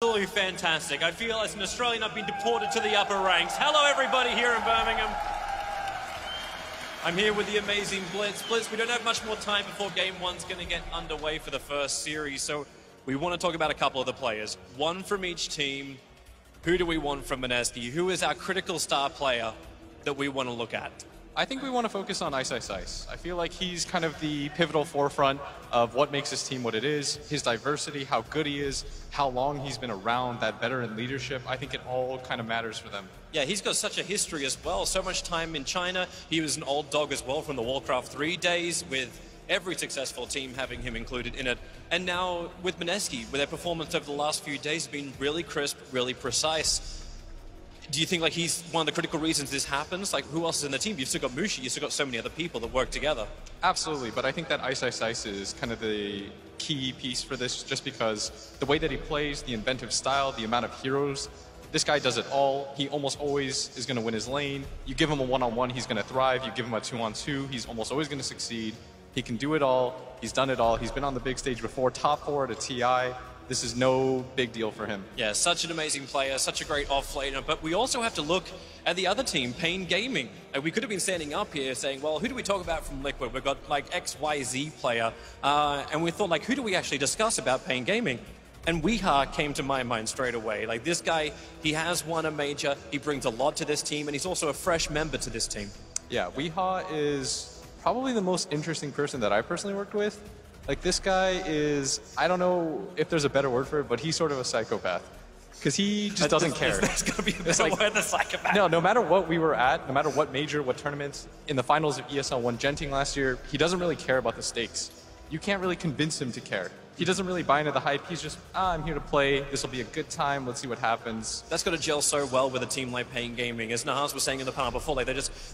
Absolutely fantastic. I feel as an Australian I've been deported to the upper ranks. Hello everybody here in Birmingham. I'm here with the amazing Blitz. Blitz, we don't have much more time before Game 1's going to get underway for the first series, so we want to talk about a couple of the players. One from each team. Who do we want from Meneski? Who is our critical star player that we want to look at? I think we want to focus on Ice Ice Ice. I feel like he's kind of the pivotal forefront of what makes his team what it is, his diversity, how good he is, how long he's been around, that veteran leadership. I think it all kind of matters for them. Yeah, he's got such a history as well, so much time in China. He was an old dog as well from the Warcraft 3 days, with every successful team having him included in it. And now with Meneski, with their performance over the last few days has been really crisp, really precise. Do you think like he's one of the critical reasons this happens? Like, who else is in the team? You've still got Mushi, you've still got so many other people that work together. Absolutely, but I think that Ice Ice Ice is kind of the key piece for this, just because the way that he plays, the inventive style, the amount of heroes, this guy does it all. He almost always is going to win his lane. You give him a one-on-one, he's going to thrive. You give him a two-on-two, he's almost always going to succeed. He can do it all. He's done it all. He's been on the big stage before, top 4 at a TI. This is no big deal for him. Yeah, such an amazing player, such a great off-laner, but we also have to look at the other team, Pain Gaming. And we could have been standing up here saying, well, who do we talk about from Liquid? We've got like XYZ player, and we thought like, who do we actually discuss about Pain Gaming? And Weeha came to my mind straight away. Like this guy, he has won a major, he brings a lot to this team, and he's also a fresh member to this team. Yeah, Weeha is probably the most interesting person that I personally worked with. Like, this guy is, I don't know if there's a better word for it, but he's sort of a psychopath. Because he just doesn't care. There's got to be a better word than psychopath. No matter what we were at, no matter what major, what tournaments, in the finals of ESL 1 Genting last year, he doesn't really care about the stakes. You can't really convince him to care. He doesn't really buy into the hype. He's just, I'm here to play. This will be a good time. Let's see what happens. That's got to gel so well with a team like Pain Gaming. As Nahaz was saying in the panel before, like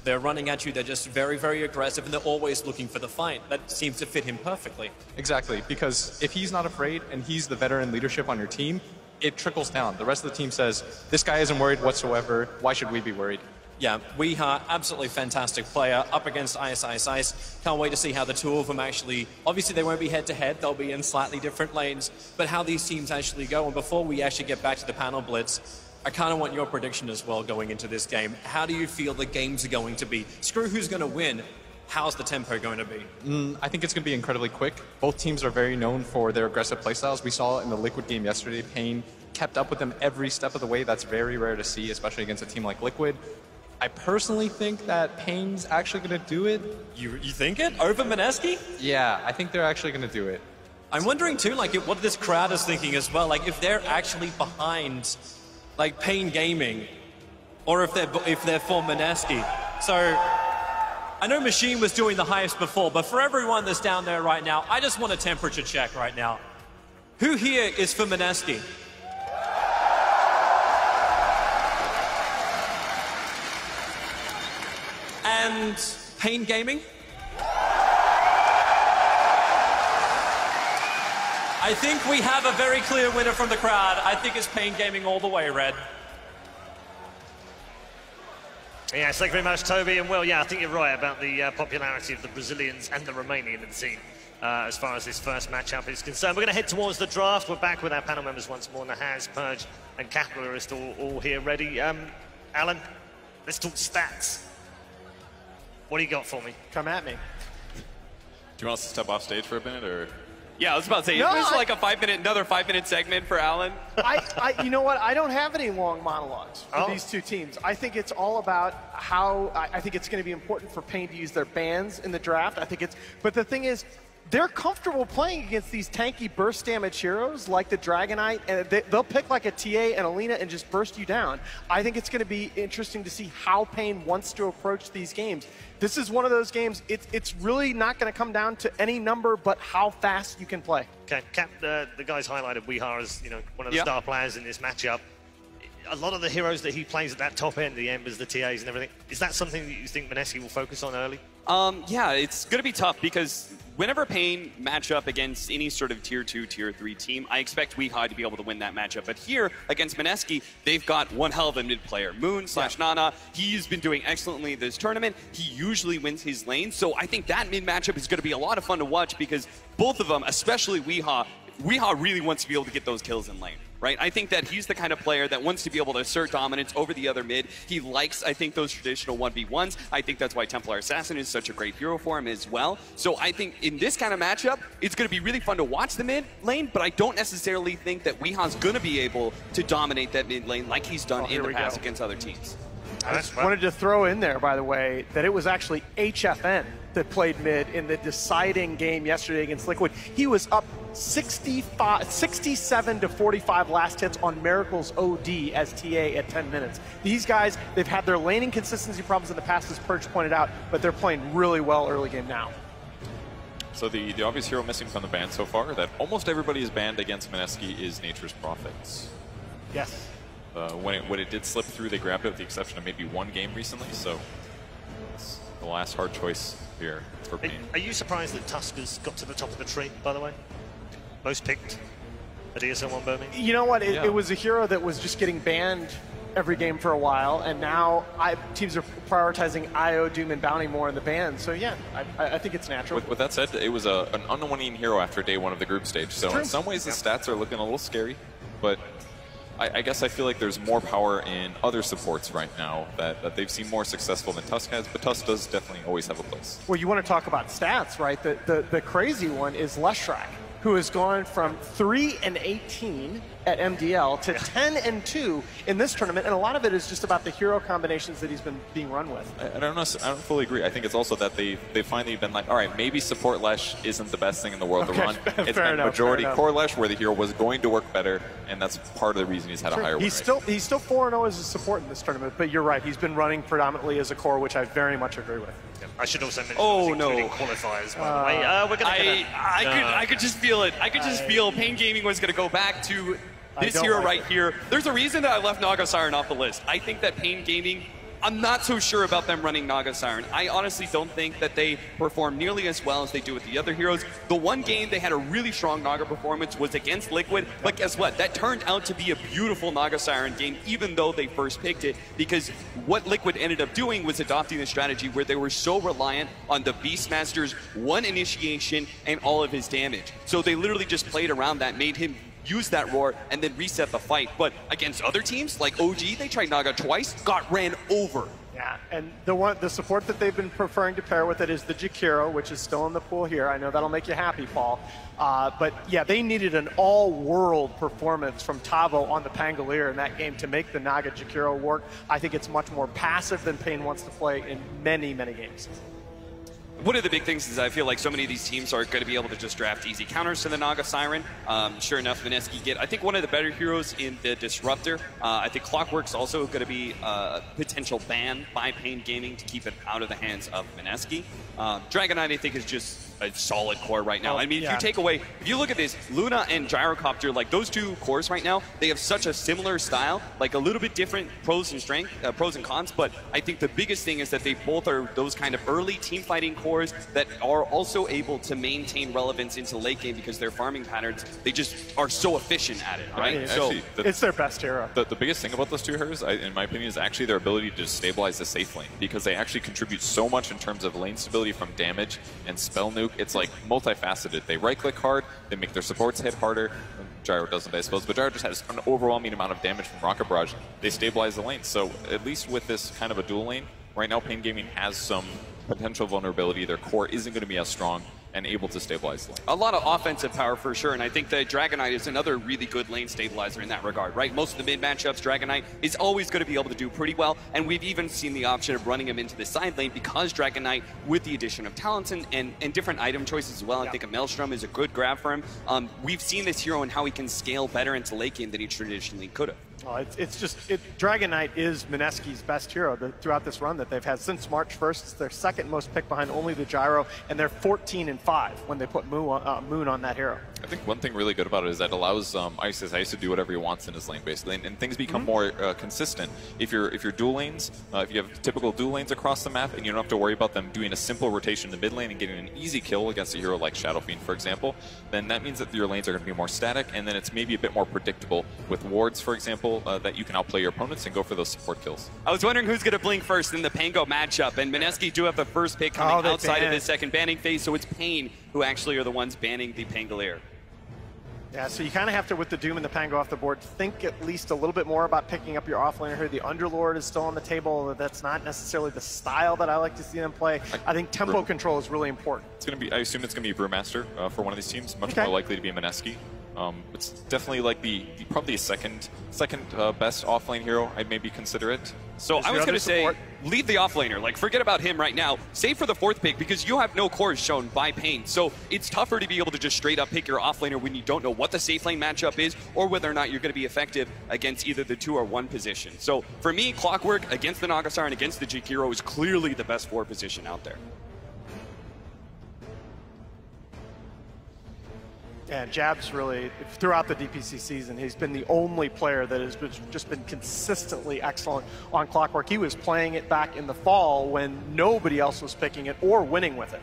they're running at you. They're just very, very aggressive, and they're always looking for the fight. That seems to fit him perfectly. Exactly, because if he's not afraid and he's the veteran leadership on your team, it trickles down. The rest of the team says, this guy isn't worried whatsoever. Why should we be worried? Yeah, Weeha, absolutely fantastic player, up against Ice Ice Ice. Can't wait to see how the two of them actually, obviously they won't be head-to-head, they'll be in slightly different lanes, but how these teams actually go. And before we actually get back to the panel Blitz, I kind of want your prediction as well going into this game. How do you feel the games are going to be? Screw who's going to win. How's the tempo going to be? I think it's going to be incredibly quick. Both teams are very known for their aggressive playstyles. We saw in the Liquid game yesterday, Pain kept up with them every step of the way. That's very rare to see, especially against a team like Liquid. I personally think that Pain's actually going to do it. You think it? Over Meneski? Yeah, I think they're actually going to do it. I'm wondering too, like, what this crowd is thinking as well. Like, if they're actually behind, like, Pain Gaming, or if they're for Meneski. So, I know Machine was doing the highest before, but for everyone that's down there right now, I just want a temperature check right now. Who here is for Meneski? And Pain Gaming? I think we have a very clear winner from the crowd. I think it's Pain Gaming all the way, Red. Yes, thank you very much, Toby. And well, yeah, I think you're right about the popularity of the Brazilians and the Romanian scene as far as this first matchup is concerned. We're going to head towards the draft. We're back with our panel members once more. Nahaz, Purge, and Capitalist all here ready. Alan, let's talk stats. What do you got for me? Come at me. Do you want us to step off stage for a minute, or? Yeah, I was about to say, No, is this like another 5-minute segment for Alan? You know what? I don't have any long monologues for these two teams. I think it's all about how, I think it's going to be important for Pain to use their bans in the draft. But the thing is, they're comfortable playing against these tanky burst damage heroes like the Dragonite, and they'll pick like a TA and Alina and just burst you down. I think it's going to be interesting to see how Pain wants to approach these games. This is one of those games, it's really not going to come down to any number but how fast you can play. Okay, Cap, the guys highlighted Weeha as one of the star players in this matchup. A lot of the heroes that he plays at that top end, the Embers, the TAs and everything, is that something that you think Meneski will focus on early? Yeah, it's going to be tough because whenever Pain match up against any sort of tier 2, tier 3 team, I expect Weeha to be able to win that matchup. But here, against Meneski, they've got one hell of a mid player. Moon/Nana, he's been doing excellently this tournament. He usually wins his lane. So I think that mid matchup is going to be a lot of fun to watch because both of them, especially Weeha, Weehaw really wants to be able to get those kills in lane, right? I think that he's the kind of player that wants to be able to assert dominance over the other mid. He likes, I think, those traditional 1v1s. I think that's why Templar Assassin is such a great hero for him as well. So I think in this kind of matchup, it's going to be really fun to watch the mid lane, but I don't necessarily think that Weehaw's going to be able to dominate that mid lane like he's done in the past against other teams. I just wanted to throw in there, by the way, that it was actually HFN that played mid in the deciding game yesterday against Liquid. He was up 67 to 45 last hits on Miracle's OD as TA at 10 minutes. These guys, they've had their laning consistency problems in the past, as Perch pointed out, but they're playing really well early game now. So the obvious hero missing from the ban so far that almost everybody is banned against Mineski is Nature's Prophets. Yes. When it did slip through, they grabbed it with the exception of maybe one game recently, so it's the last hard choice here for Pain. Are you surprised that Tuskers got to the top of the tree, by the way? Most picked at ESL 1 Birmingham? You know what? It was a hero that was just getting banned every game for a while, and now teams are prioritizing IO, Doom, and Bounty more in the ban. So yeah, I think it's natural. With that said, it was an unwinning hero after day one of the group stage, so in some ways the stats are looking a little scary, but I guess I feel like there's more power in other supports right now that they've seen more successful than Tusk has, but Tusk does definitely always have a place. Well, you want to talk about stats, right? The crazy one is Leshrac, who has gone from 3-18 at MDL to 10-2 in this tournament, and a lot of it is just about the hero combinations that he's been being run with. I don't fully agree. I think it's also that they finally been like, all right, maybe support Lesh isn't the best thing in the world to run. It's been majority core Lesh where the hero was going to work better, and that's part of the reason he's had a higher win rate. He's still 4-0 as a support in this tournament, but you're right, he's been running predominantly as a core, which I very much agree with. I should also mention including qualifiers, by the way. We're gonna I could just feel it. I could just feel Pain Gaming was going to go back to this hero right here. There's a reason that I left Naga Siren off the list. I think that Pain Gaming, I'm not so sure about them running Naga Siren. I honestly don't think that they perform nearly as well as they do with the other heroes. The one game they had a really strong Naga performance was against Liquid, but guess what? That turned out to be a beautiful Naga Siren game, even though they first picked it, because what Liquid ended up doing was adopting the strategy where they were so reliant on the Beastmaster's one initiation and all of his damage. So they literally just played around that, made him use that roar, and then reset the fight. But against other teams, like OG, they tried Naga twice, got ran over. Yeah, and the support that they've been preferring to pair with it is the Jakiro, which is still in the pool here. I know that'll make you happy, Paul. But yeah, they needed an all-world performance from Tavo on the Pangolier in that game to make the Naga Jakiro work. I think it's much more passive than Pain wants to play in many, many games. One of the big things is I feel like so many of these teams are going to be able to just draft easy counters to the Naga Siren. Sure enough, Mineski get, I think, one of the better heroes in the Disruptor. I think Clockwork's also going to be a potential ban by Pain Gaming to keep it out of the hands of Mineski. Dragon Knight, I think, is just a solid core right now. I mean, if you take away, if you look at this, Luna and Gyrocopter, like those two cores right now, they have such a similar style, like a little bit different pros and cons, but I think the biggest thing is that they both are those kind of early team fighting cores that are also able to maintain relevance into late game because their farming patterns, they just are so efficient at it, right? Actually, it's their best hero. The biggest thing about those two heroes, in my opinion, is actually their ability to stabilize the safe lane, because they actually contribute so much in terms of lane stability from damage and spell nuke. It's like multifaceted. They right-click hard, they make their supports hit harder. Gyro doesn't, I suppose, but Gyro just has an overwhelming amount of damage from Rocket Barrage. They stabilize the lane, so at least with this kind of a dual lane, right now Pain Gaming has some potential vulnerability. Their core isn't going to be as strong and able to stabilize the lane. A lot of offensive power for sure, and I think that Dragon Knight is another really good lane stabilizer in that regard, right? Most of the mid matchups, Dragon Knight is always going to be able to do pretty well, and we've even seen the option of running him into the side lane because Dragon Knight, with the addition of talents and different item choices as well, I think a Maelstrom is a good grab for him. We've seen this hero and how he can scale better into late game than he traditionally could have. Oh, Dragon Knight is Mineski's best hero throughout this run that they've had since March 1st. It's their second most pick behind only the Gyro, and they're 14-5 when they put Moon on that hero. I think one thing really good about it is that it allows Ice to do whatever he wants in his lane, basically, and things become more consistent. If you're dual lanes, if you have typical dual lanes across the map, and you don't have to worry about them doing a simple rotation in the mid lane and getting an easy kill against a hero like Shadow Fiend, for example, then that means that your lanes are going to be more static, and then it's maybe a bit more predictable with wards, for example, that you can outplay your opponents and go for those support kills. I was wondering who's going to blink first in the Pango matchup, and Mineski do have the first pick coming outside of the second banning phase, so it's Pain who actually are the ones banning the Pangolier. Yeah, so you kind of have to, with the Doom and the Pango off the board, think at least a little bit more about picking up your offlaner here. The Underlord is still on the table. That's not necessarily the style that I like to see them play. I think tempo control is really important. It's going to be, I assume it's going to be Brewmaster for one of these teams, much more likely to be Mineski. It's definitely like probably a second best offlane hero. I'd maybe consider it. So I was going to say, leave the offlaner. Like, forget about him right now. Save for the 4th pick because you have no cores shown by Pain. So it's tougher to be able to just straight up pick your offlaner when you don't know what the safe lane matchup is or whether or not you're going to be effective against either the 2 or 1 position. So for me, Clockwork against the Nagasar and against the Jakiro is clearly the best 4 position out there. Yeah, Jab's really, throughout the DPC season, he's been the only player that has just been consistently excellent on Clockwork. He was playing it back in the fall when nobody else was picking it or winning with it.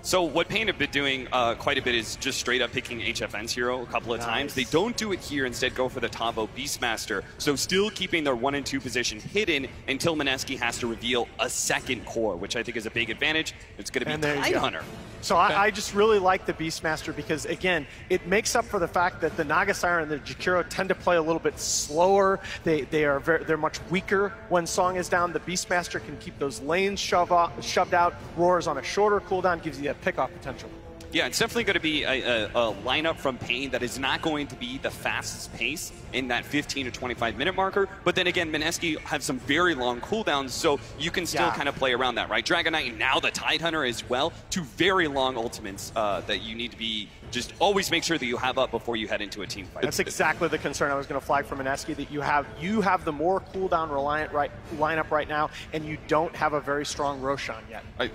So what Pain have been doing quite a bit is just straight up picking HFN's hero a couple of times. They don't do it here, instead go for the Tavo Beastmaster. So still keeping their 1 and 2 position hidden until Mineski has to reveal a 2nd core, which I think is a big advantage. It's going to be Tidehunter. So I just really like the Beastmaster because, again, it makes up for the fact that the Nagasar and the Jakiro tend to play a little bit slower. They're much weaker when Song is down. The Beastmaster can keep those lanes shoved out. Roars on a shorter cooldown, gives you that pickoff potential. Yeah, it's definitely going to be a lineup from Pain that is not going to be the fastest pace in that 15 to 25 minute marker. But then again, Mineski have some very long cooldowns, so you can still kind of play around that, right? Dragon Knight and now the Tidehunter as well. 2 very long ultimates that you need to be just always make sure that you have up before you head into a team fight. That's exactly the concern I was going to flag for Mineski, that you have the more cooldown reliant lineup right now, and you don't have a very strong Roshan yet. I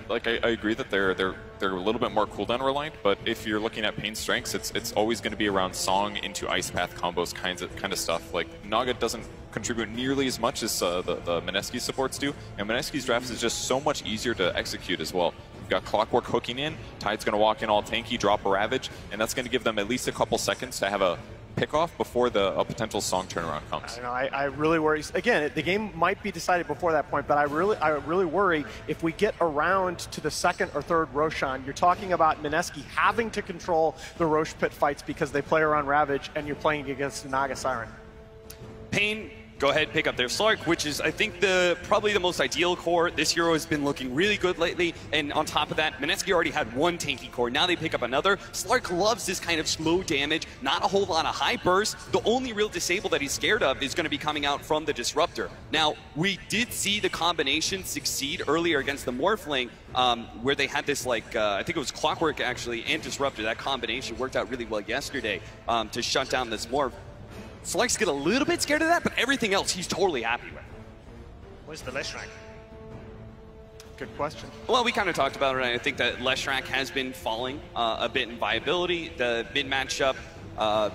agree that they're a little bit more cooldown reliant, but if you're looking at Pain's strengths, it's always going to be around Song into Ice Path combos, kind of stuff. Like, Naga doesn't contribute nearly as much as the Mineski supports do, and Mineski's drafts is just so much easier to execute as well. You've got Clockwork hooking in, Tide's going to walk in all tanky, drop a Ravage, and that's going to give them at least a couple seconds to have a pickoff before a potential Song turnaround comes. I really worry. Again, the game might be decided before that point, but I really worry if we get around to the 2nd or 3rd Roshan. You're talking about Mineski having to control the Rosh Pit fights because they play around Ravage, and you're playing against the Naga Siren. Pain, go ahead, pick up their Slark, which is, I think, probably the most ideal core. This hero has been looking really good lately, and on top of that, Mineski already had 1 tanky core. Now they pick up another. Slark loves this kind of slow damage, not a whole lot of high burst. The only real disable that he's scared of is going to be coming out from the Disruptor. Now, we did see the combination succeed earlier against the Morphling, where they had this, like, I think it was Clockwork, actually, and Disruptor. That combination worked out really well yesterday to shut down this Morph. Slark's get a little bit scared of that, but everything else he's totally happy with. Where's the Leshrac? Good question. Well, we kind of talked about it. I think that Leshrac has been falling a bit in viability. The mid matchup,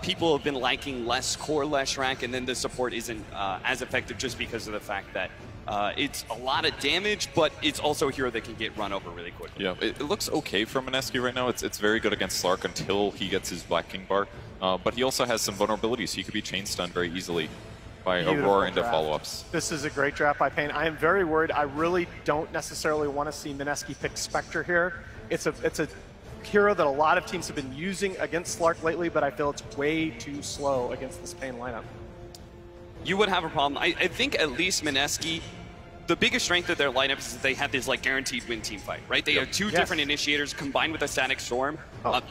people have been liking less core Leshrac, and then the support isn't as effective just because of the fact that it's a lot of damage, but it's also a hero that can get run over really quickly. Yeah, it looks okay for Mineski right now. It's very good against Slark until he gets his Black King bar. But he also has some vulnerabilities. He could be chain stunned very easily by Aurora into follow-ups. This is a great draft by Pain. I am very worried. I really don't necessarily want to see Mineski pick Spectre here. It's a hero that a lot of teams have been using against Slark lately, but I feel it's way too slow against this Pain lineup. You would have a problem. I think at least Mineski, the biggest strength of their lineup is that they have this like guaranteed win team fight, right? They have 2 different initiators combined with a static storm.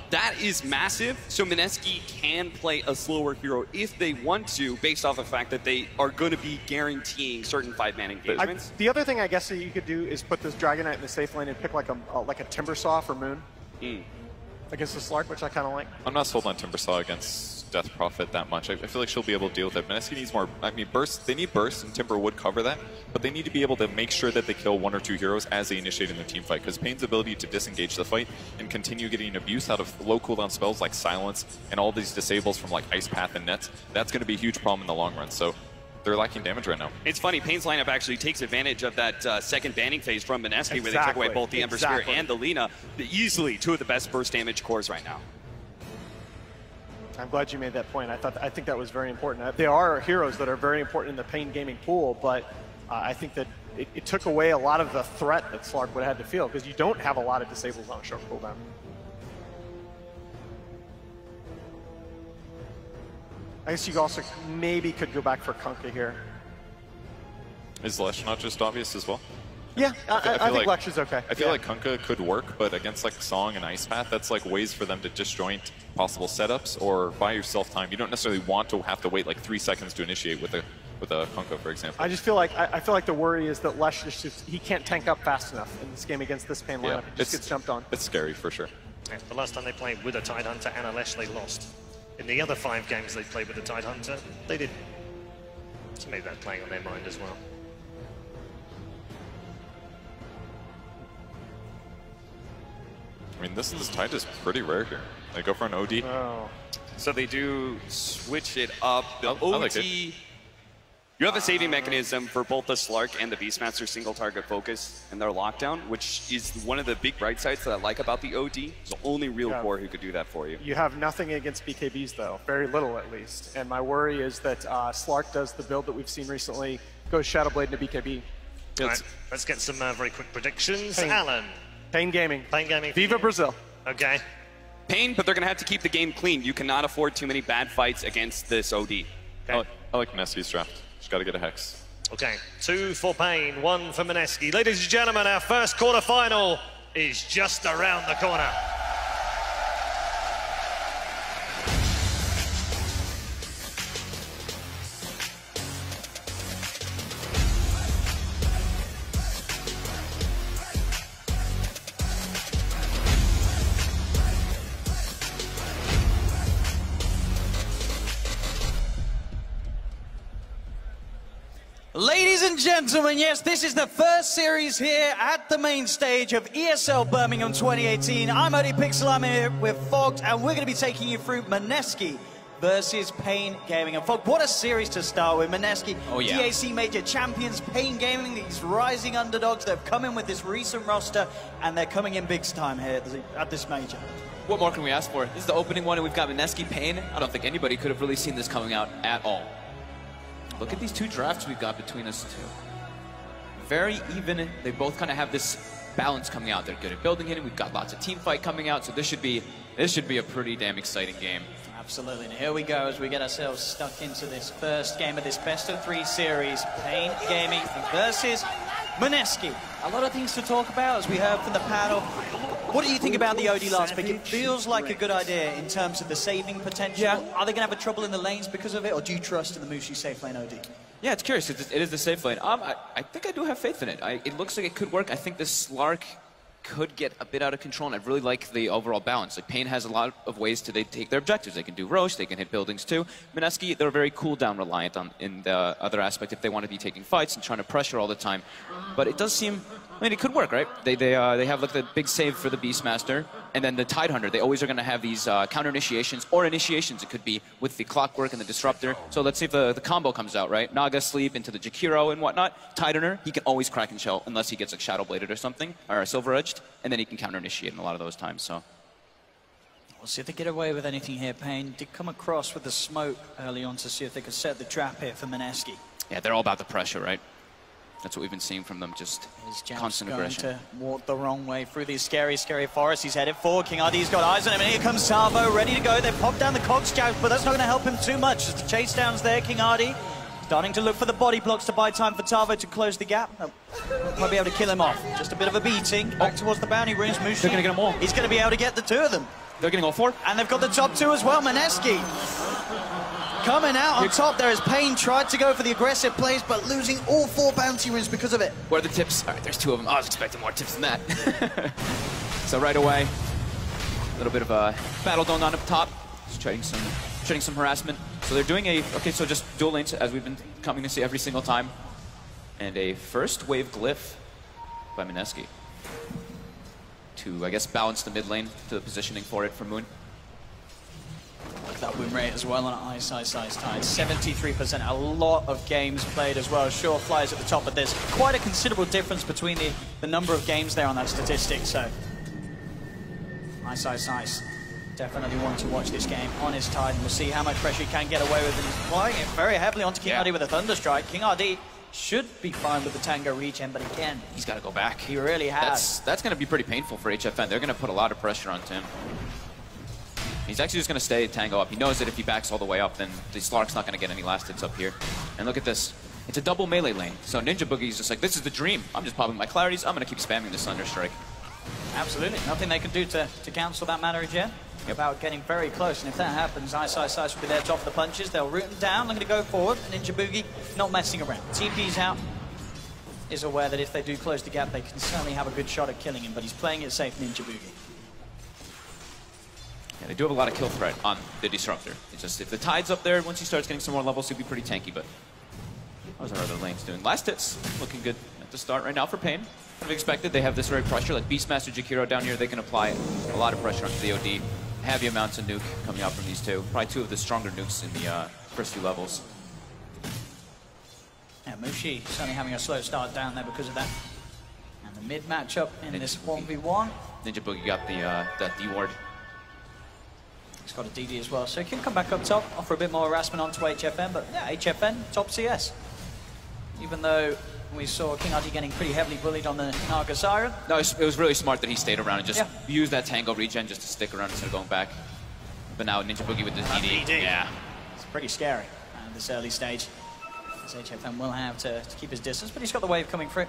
That is massive, so Mineski can play a slower hero if they want to, based off the fact that they are going to be guaranteeing certain 5-man engagements. The other thing I guess that you could do is put this Dragon Knight in the safe lane and pick like a Timbersaw for Moon against the Slark, which I kind of like. I'm not sold on Timbersaw against Death Prophet that much. I feel like she'll be able to deal with it. Mineski needs more, burst. They need burst, and Timber would cover that, but they need to be able to make sure that they kill 1 or 2 heroes as they initiate in their team fight, because Pain's ability to disengage the fight and continue getting abuse out of low cooldown spells like Silence and all these disables from like Ice Path and Nets, that's going to be a huge problem in the long run. So they're lacking damage right now. It's funny, Pain's lineup actually takes advantage of that 2nd banning phase from Mineski, where they took away both the Ember Spirit and the Lina. Easily 2 of the best burst damage cores right now. I'm glad you made that point. I think that was very important. There are heroes that are very important in the Pain gaming pool, but I think that it took away a lot of the threat that Slark would have had to feel, because you don't have a lot of disables on a short cooldown. I guess you also maybe could go back for Kunkka here. Is Lesh not just obvious as well? Yeah, I think like, Lesh is okay. I feel like Kunkka could work, but against like Song and Ice Path, that's like ways for them to disjoint possible setups or buy yourself time. You don't necessarily want to have to wait like 3 seconds to initiate with a Kunkka, for example. I just feel like I feel like the worry is that Lesh he can't tank up fast enough in this game against this Pain lineup. He just gets jumped on. It's scary for sure. Yeah, the last time they played with a Tidehunter and a Lesh, they lost. In the other 5 games they played with a Tidehunter, they did. So maybe that's playing on their mind as well. I mean, this tide is pretty rare here. They go for an OD. Oh. So they do switch it up. The OD, like it. you have a saving mechanism for both the Slark and the Beastmaster single target focus and their lockdown, which is one of the big bright sides that I like about the OD. It's the only real core who could do that for you. You have nothing against BKBs though, very little at least. And my worry is that Slark does the build that we've seen recently, goes Shadowblade into BKB. All right, let's get some very quick predictions. Pain. Alan. Pain Gaming. Pain Gaming. Viva Brazil. Okay. Pain, but they're going to have to keep the game clean. You cannot afford too many bad fights against this OD. Okay. I like Mineski's draft. Just got to get a Hex. Okay, 2 for Pain, 1 for Mineski. Ladies and gentlemen, our first quarterfinal is just around the corner. Ladies and gentlemen, yes, this is the first series here at the main stage of ESL Birmingham 2018. I'm ODPixel, I'm here with Fogged, and we're going to be taking you through Mineski versus Pain Gaming. And Fogged, what a series to start with. Mineski, DAC Major Champions, Pain Gaming, these rising underdogs that have come in with this recent roster, and they're coming in big time here at this major. What more can we ask for? This is the opening one, and we've got Mineski, Pain. I don't think anybody could have really seen this coming out at all. Look at these 2 drafts we've got between us two. Very even. They both kind of have this balance coming out. They're good at building it. We've got lots of team fight coming out, so this should be a pretty damn exciting game. Absolutely. And here we go as we get ourselves stuck into this first game of this best of 3 series. Pain Gaming versus Mineski. A lot of things to talk about as we heard from the panel. What do you think about the OD last pick? It feels like a good idea in terms of the saving potential. Yeah. Are they going to have a trouble in the lanes because of it, or do you trust in the Mushi safe lane OD? Yeah, it's curious. It is the safe lane. I think I do have faith in it. It looks like it could work. I think this Slark could get a bit out of control, and I really like the overall balance. Like, Pain has a lot of ways to take their objectives. They can do Roche, they can hit buildings too. Mineski, they're very cooldown reliant in the other aspect if they want to be taking fights and trying to pressure all the time. But it does seem, I mean, it could work, right? They have like the big save for the Beastmaster, and then the Tidehunter. They always are going to have these counter initiations, or initiations it could be, with the Clockwork and the Disruptor. So let's see if the combo comes out, right? Naga Sleep into the Jakiro and whatnot. Tidehunter, he can always crack and shell unless he gets like Shadow Bladed or something, or Silver Edged, and then he can counter initiate in a lot of those times. So we'll see if they get away with anything here. Pain did come across with the smoke early on to see if they could set the trap here for Mineski. Yeah, they're all about the pressure, right? That's what we've been seeing from them, just constant aggression. Going to walk the wrong way through these scary, scary forests. He's headed forward. King RD's got eyes on him, and here comes Salvo, ready to go. They've popped down the Cogs Joust, but that's not going to help him too much. Just the chase downs there, King RD. Starting to look for the body blocks to buy time for Tavo to close the gap. Might be able to kill him off. Just a bit of a beating. Back towards the bounty runes. Mushi. They're going to get them all. He's going to be able to get the 2 of them. They're getting all 4. And they've got the top 2 as well. Mineski coming out on top there as Pain tried to go for the aggressive plays, but losing all 4 bounty runes because of it. What are the tips? All right, there's 2 of them. I was expecting more tips than that. So right away, a little bit of a battle going on up top. Just trading some harassment. So they're doing so just dual lanes, as we've been coming to see every single time. And a first wave glyph by Mineski to, I guess, balance the mid lane to the positioning for it for Moon. Look at that win rate as well on Ice Tide. 73%, a lot of games played as well. Sure flies at the top, but there's quite a considerable difference between the number of games there on that statistic, so. Ice. Definitely want to watch this game on his Tide, and we'll see how much pressure he can get away with, and he's applying it very heavily onto King RD with a Thunderstrike. King RD should be fine with the Tango regen, but again, he's got to go back. He really has. That's going to be pretty painful for HFN. They're going to put a lot of pressure onto him. He's actually just going to stay Tango up. He knows that if he backs all the way up, then the Slark's not going to get any last hits up here. And look at this. It's a double melee lane. So Ninja Boogie's just like, this is the dream. I'm just popping my clarities. I'm going to keep spamming the Thunder Strike. Absolutely. Nothing they can do to cancel that Mana Regen. About getting very close, and if that happens, Ice will be there to offer the punches. They'll root him down, looking to go forward. And Ninja Boogie not messing around. TP's out. Is aware that if they do close the gap, they can certainly have a good shot at killing him, but he's playing it safe, Ninja Boogie. Yeah, they do have a lot of kill threat on the Disruptor. It's just if the Tide's up there, once he starts getting some more levels, he'll be pretty tanky, but how's our other lanes doing? Last hits looking good at the start right now for Pain. I've expected they have this very pressure, like Beastmaster Jakiro down here, they can apply a lot of pressure onto the OD. Heavy amounts of nuke coming out from these two. Probably two of the stronger nukes in the first few levels. Yeah, Mushi certainly having a slow start down there because of that. And the mid matchup in this 1v1. Ninja Boogie got the that D ward. He's got a DD as well, so he can come back up top, offer a bit more harassment onto HFN, but yeah, HFN, top CS. Even though we saw King RD getting pretty heavily bullied on the Naga Siren. No, it was really smart that he stayed around and just used that Tango regen just to stick around instead of going back. But now Ninja Boogie with the DD. Yeah. It's pretty scary at this early stage. As HFN will have to keep his distance, but he's got the wave coming through.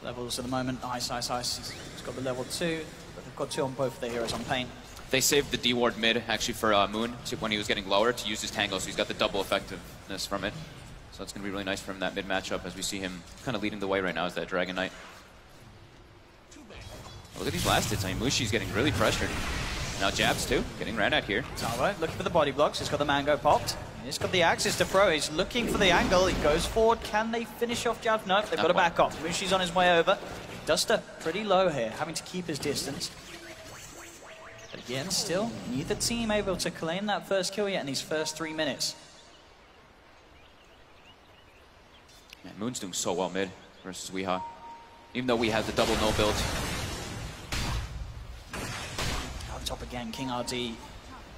Levels at the moment, Ice. He's got the level 2, but they've got 2 on both of the heroes on Pain. They saved the D ward mid actually for Moon when he was getting lower to use his Tango, so he's got the double effectiveness from it. So it's going to be really nice for him, that mid matchup, as we see him kind of leading the way right now as that Dragon Knight. Look at these last hits. I mean, Mushi's getting really pressured. Now Jabs too, getting ran at here. Alright, looking for the body blocks. He's got the Mango popped. He's got the axes to throw. He's looking for the angle. He goes forward. Can they finish off Jabs? No, they've got to back off. Mushi's on his way over. Duster pretty low here, having to keep his distance. But again, still, neither team able to claim that first kill yet in these first 3 minutes. Man, Moon's doing so well mid versus Weehaw. Even though we have the double no build. Up top again, King RD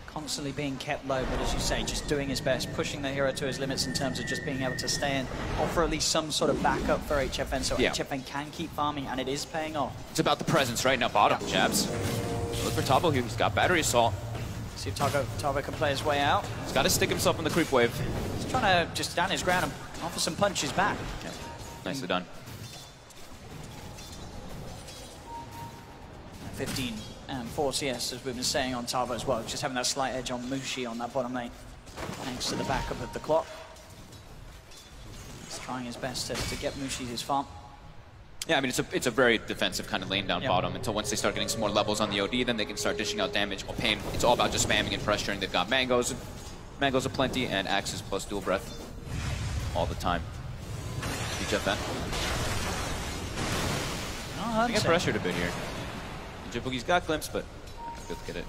constantly being kept low, but as you say, just doing his best, pushing the hero to his limits in terms of just being able to stay and offer at least some sort of backup for HFN, so HFN can keep farming, and it is paying off. It's about the presence right now, bottom, Jabs. Look for Tavo here, he's got Battery Assault. See if Tavo can play his way out. He's got to stick himself in the creep wave. He's trying to just stand his ground and offer some punches back. Yeah. Nicely done. 15 and 4 CS, as we've been saying on Tavo as well, just having that slight edge on Mushi on that bottom lane, thanks to the backup of the clock. He's trying his best to get Mushi his farm. Yeah, I mean, it's a very defensive kind of lane down bottom until once they start getting some more levels on the OD, then they can start dishing out damage. While Pain, it's all about just spamming and pressuring. They've got Mangoes aplenty, and Axes plus Dual Breath all the time. HFN. Oh, they get pressured a bit here. Ninja Boogie's got Glimpse, but not good to get it.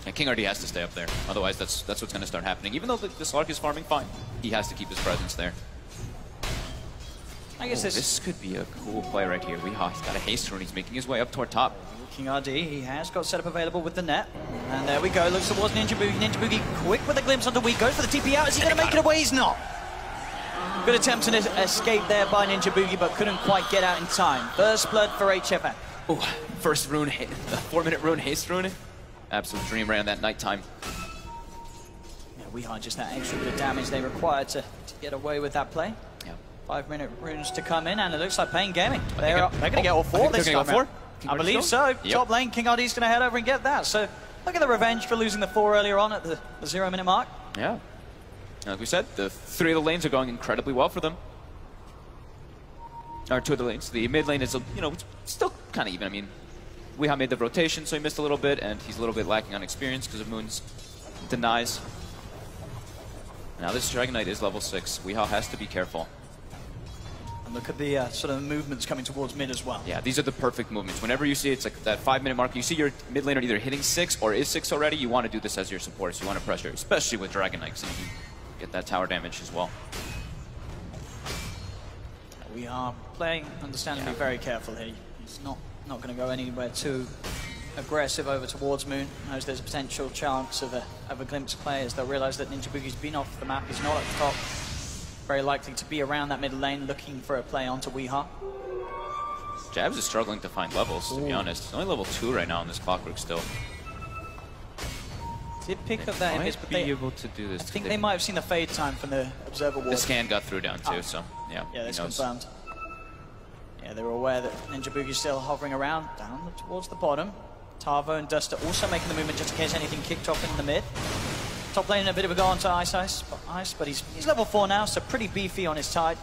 And King RD has to stay up there. Otherwise, that's what's going to start happening. Even though the Slark is farming fine, he has to keep his presence there. I guess this could be a cool play right here. Weehaw, he's got a haste rune. He's making his way up toward top. King RD, he has got setup available with the net. And there we go, looks towards Ninja Boogie. Ninja Boogie quick with a glimpse on the weak, goes for the TP out. Is he going to make it away? He's not. Good attempt to escape there by Ninja Boogie, but couldn't quite get out in time. First blood for HFN. Oh, first rune, the 4-minute rune, haste rune. Absolute dream ran that nighttime. Yeah, Weehaw just that extra bit of damage they required to get away with that play. 5-minute runes to come in, and it looks like Pain Gaming. They're going to get all 4 this time. I believe so. Yep. Top lane, King RD's going to head over and get that. So look at the revenge for losing the 4 earlier on at the 0-minute mark. Yeah. Like we said, the 3 of the lanes are going incredibly well for them. Or 2 of the lanes. The mid lane is, you know, still kind of even. I mean, Weehaw made the rotation, so he missed a little bit, and he's a little bit lacking on experience because of Moon's denies. Now this Dragon Knight is level 6. Weehaw has to be careful. And look at the sort of movements coming towards mid as well. Yeah, these are the perfect movements. Whenever you see it's like that 5-minute mark, you see your mid laner either hitting 6 or is 6 already, you want to do this as your support. So you want to pressure, especially with Dragon Knight, so you can get that tower damage as well. We are playing, understandably, very careful here. He's not going to go anywhere too aggressive over towards Moon. Knows there's a potential chance of a glimpse play as they'll realize that Ninja Boogie's been off the map. He's not at the top. Very likely to be around that middle lane looking for a play onto Weehaw. Jabs is struggling to find levels, to be honest. He's only level 2 right now on this Clockwork still. Did pick up that image, but they able to do this. I think they might have seen the fade time from the Observer Ward. The scan got through down too, so yeah. Yeah, that's he knows. confirmed. Yeah, they were aware that Ninja Boogie's still hovering around down towards the bottom. Tavo and Duster also making the movement just in case anything kicked off in the mid. Top lane a bit of a go onto Ice, but he's level 4 now, so pretty beefy on his Tide.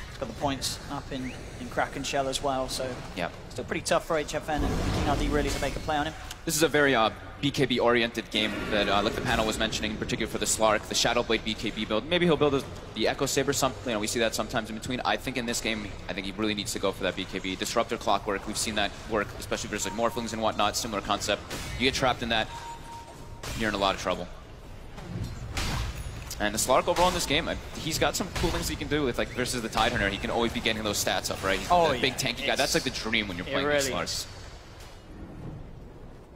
He's got the points up in Kraken Shell as well, so yeah, still pretty tough for HFN and King RD really to make a play on him. This is a very BKB-oriented game that, like the panel was mentioning, in particular for the Slark, the Shadowblade BKB build. Maybe he'll build the Echo Saber. We see that sometimes in between. I think in this game, I think he really needs to go for that BKB. Disruptor Clockwork, we've seen that work, especially versus like Morphlings and whatnot, similar concept. You get trapped in that, you're in a lot of trouble. And the Slark overall in this game, he's got some cool things he can do with like versus the Tidehunter. He can always be getting those stats up, right? He's the big tanky guy. That's like the dream when you're playing with Slarks.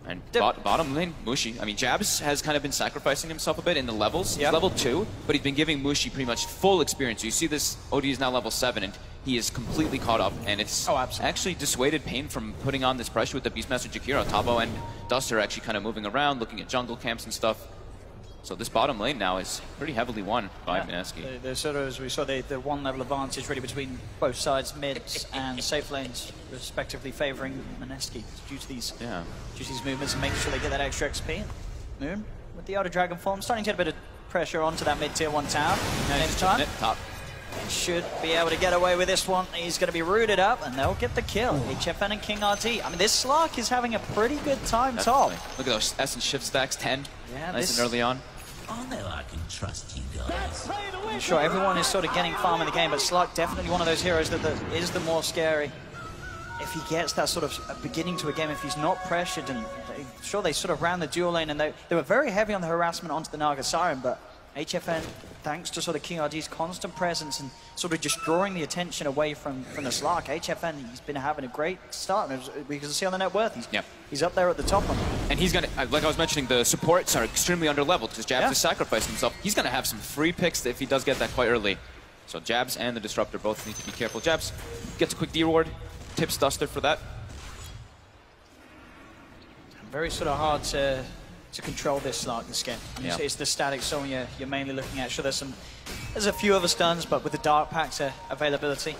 And bottom lane, Mushi. I mean, Jabs has kind of been sacrificing himself a bit in the levels. He's level 2, but he's been giving Mushi pretty much full experience. So you see this, OD is now level 7, and he is completely caught up. And it's actually dissuaded Pain from putting on this pressure with the Beastmaster Jakiro. Tavo and Duster actually kind of moving around, looking at jungle camps and stuff. So this bottom lane now is pretty heavily won by Mineski. There's sort of, as we saw, the one level advantage really between both sides, mids and safe lanes, respectively favouring Mineski due to these movements and making sure they get that extra XP. Moon with the Outer Dragon form, starting to get a bit of pressure onto that mid-tier 1 tower. Top. He should be able to get away with this one. He's going to be rooted up, and they'll get the kill. HFN and King RD. I mean, this Slark is having a pretty good time top. Look at those S and shift stacks, 10. Yeah, nice and early on. Oh no, I can trust you guys. I'm sure everyone is sort of getting farm in the game, but Slark definitely one of those heroes that is the more scary. If he gets that sort of a beginning to a game, if he's not pressured, and sure they sort of ran the dual lane, and they were very heavy on the harassment onto the Naga Siren, but HFN, thanks to sort of King RD's constant presence and sort of just drawing the attention away from the Slark, HFN, he's been having a great start. We can see on the net worth, he's up there at the top one. And he's going to, like I was mentioning, the supports are extremely under-leveled because Jabs has sacrificed himself. He's going to have some free picks if he does get that quite early. So Jabs and the Disruptor both need to be careful. Jabs gets a quick D-Ward, tips Duster for that. Very sort of hard to control this Slark this game. It's the static zone you're mainly looking at. Sure, there's a few other stuns, but with the Dark Pack's availability,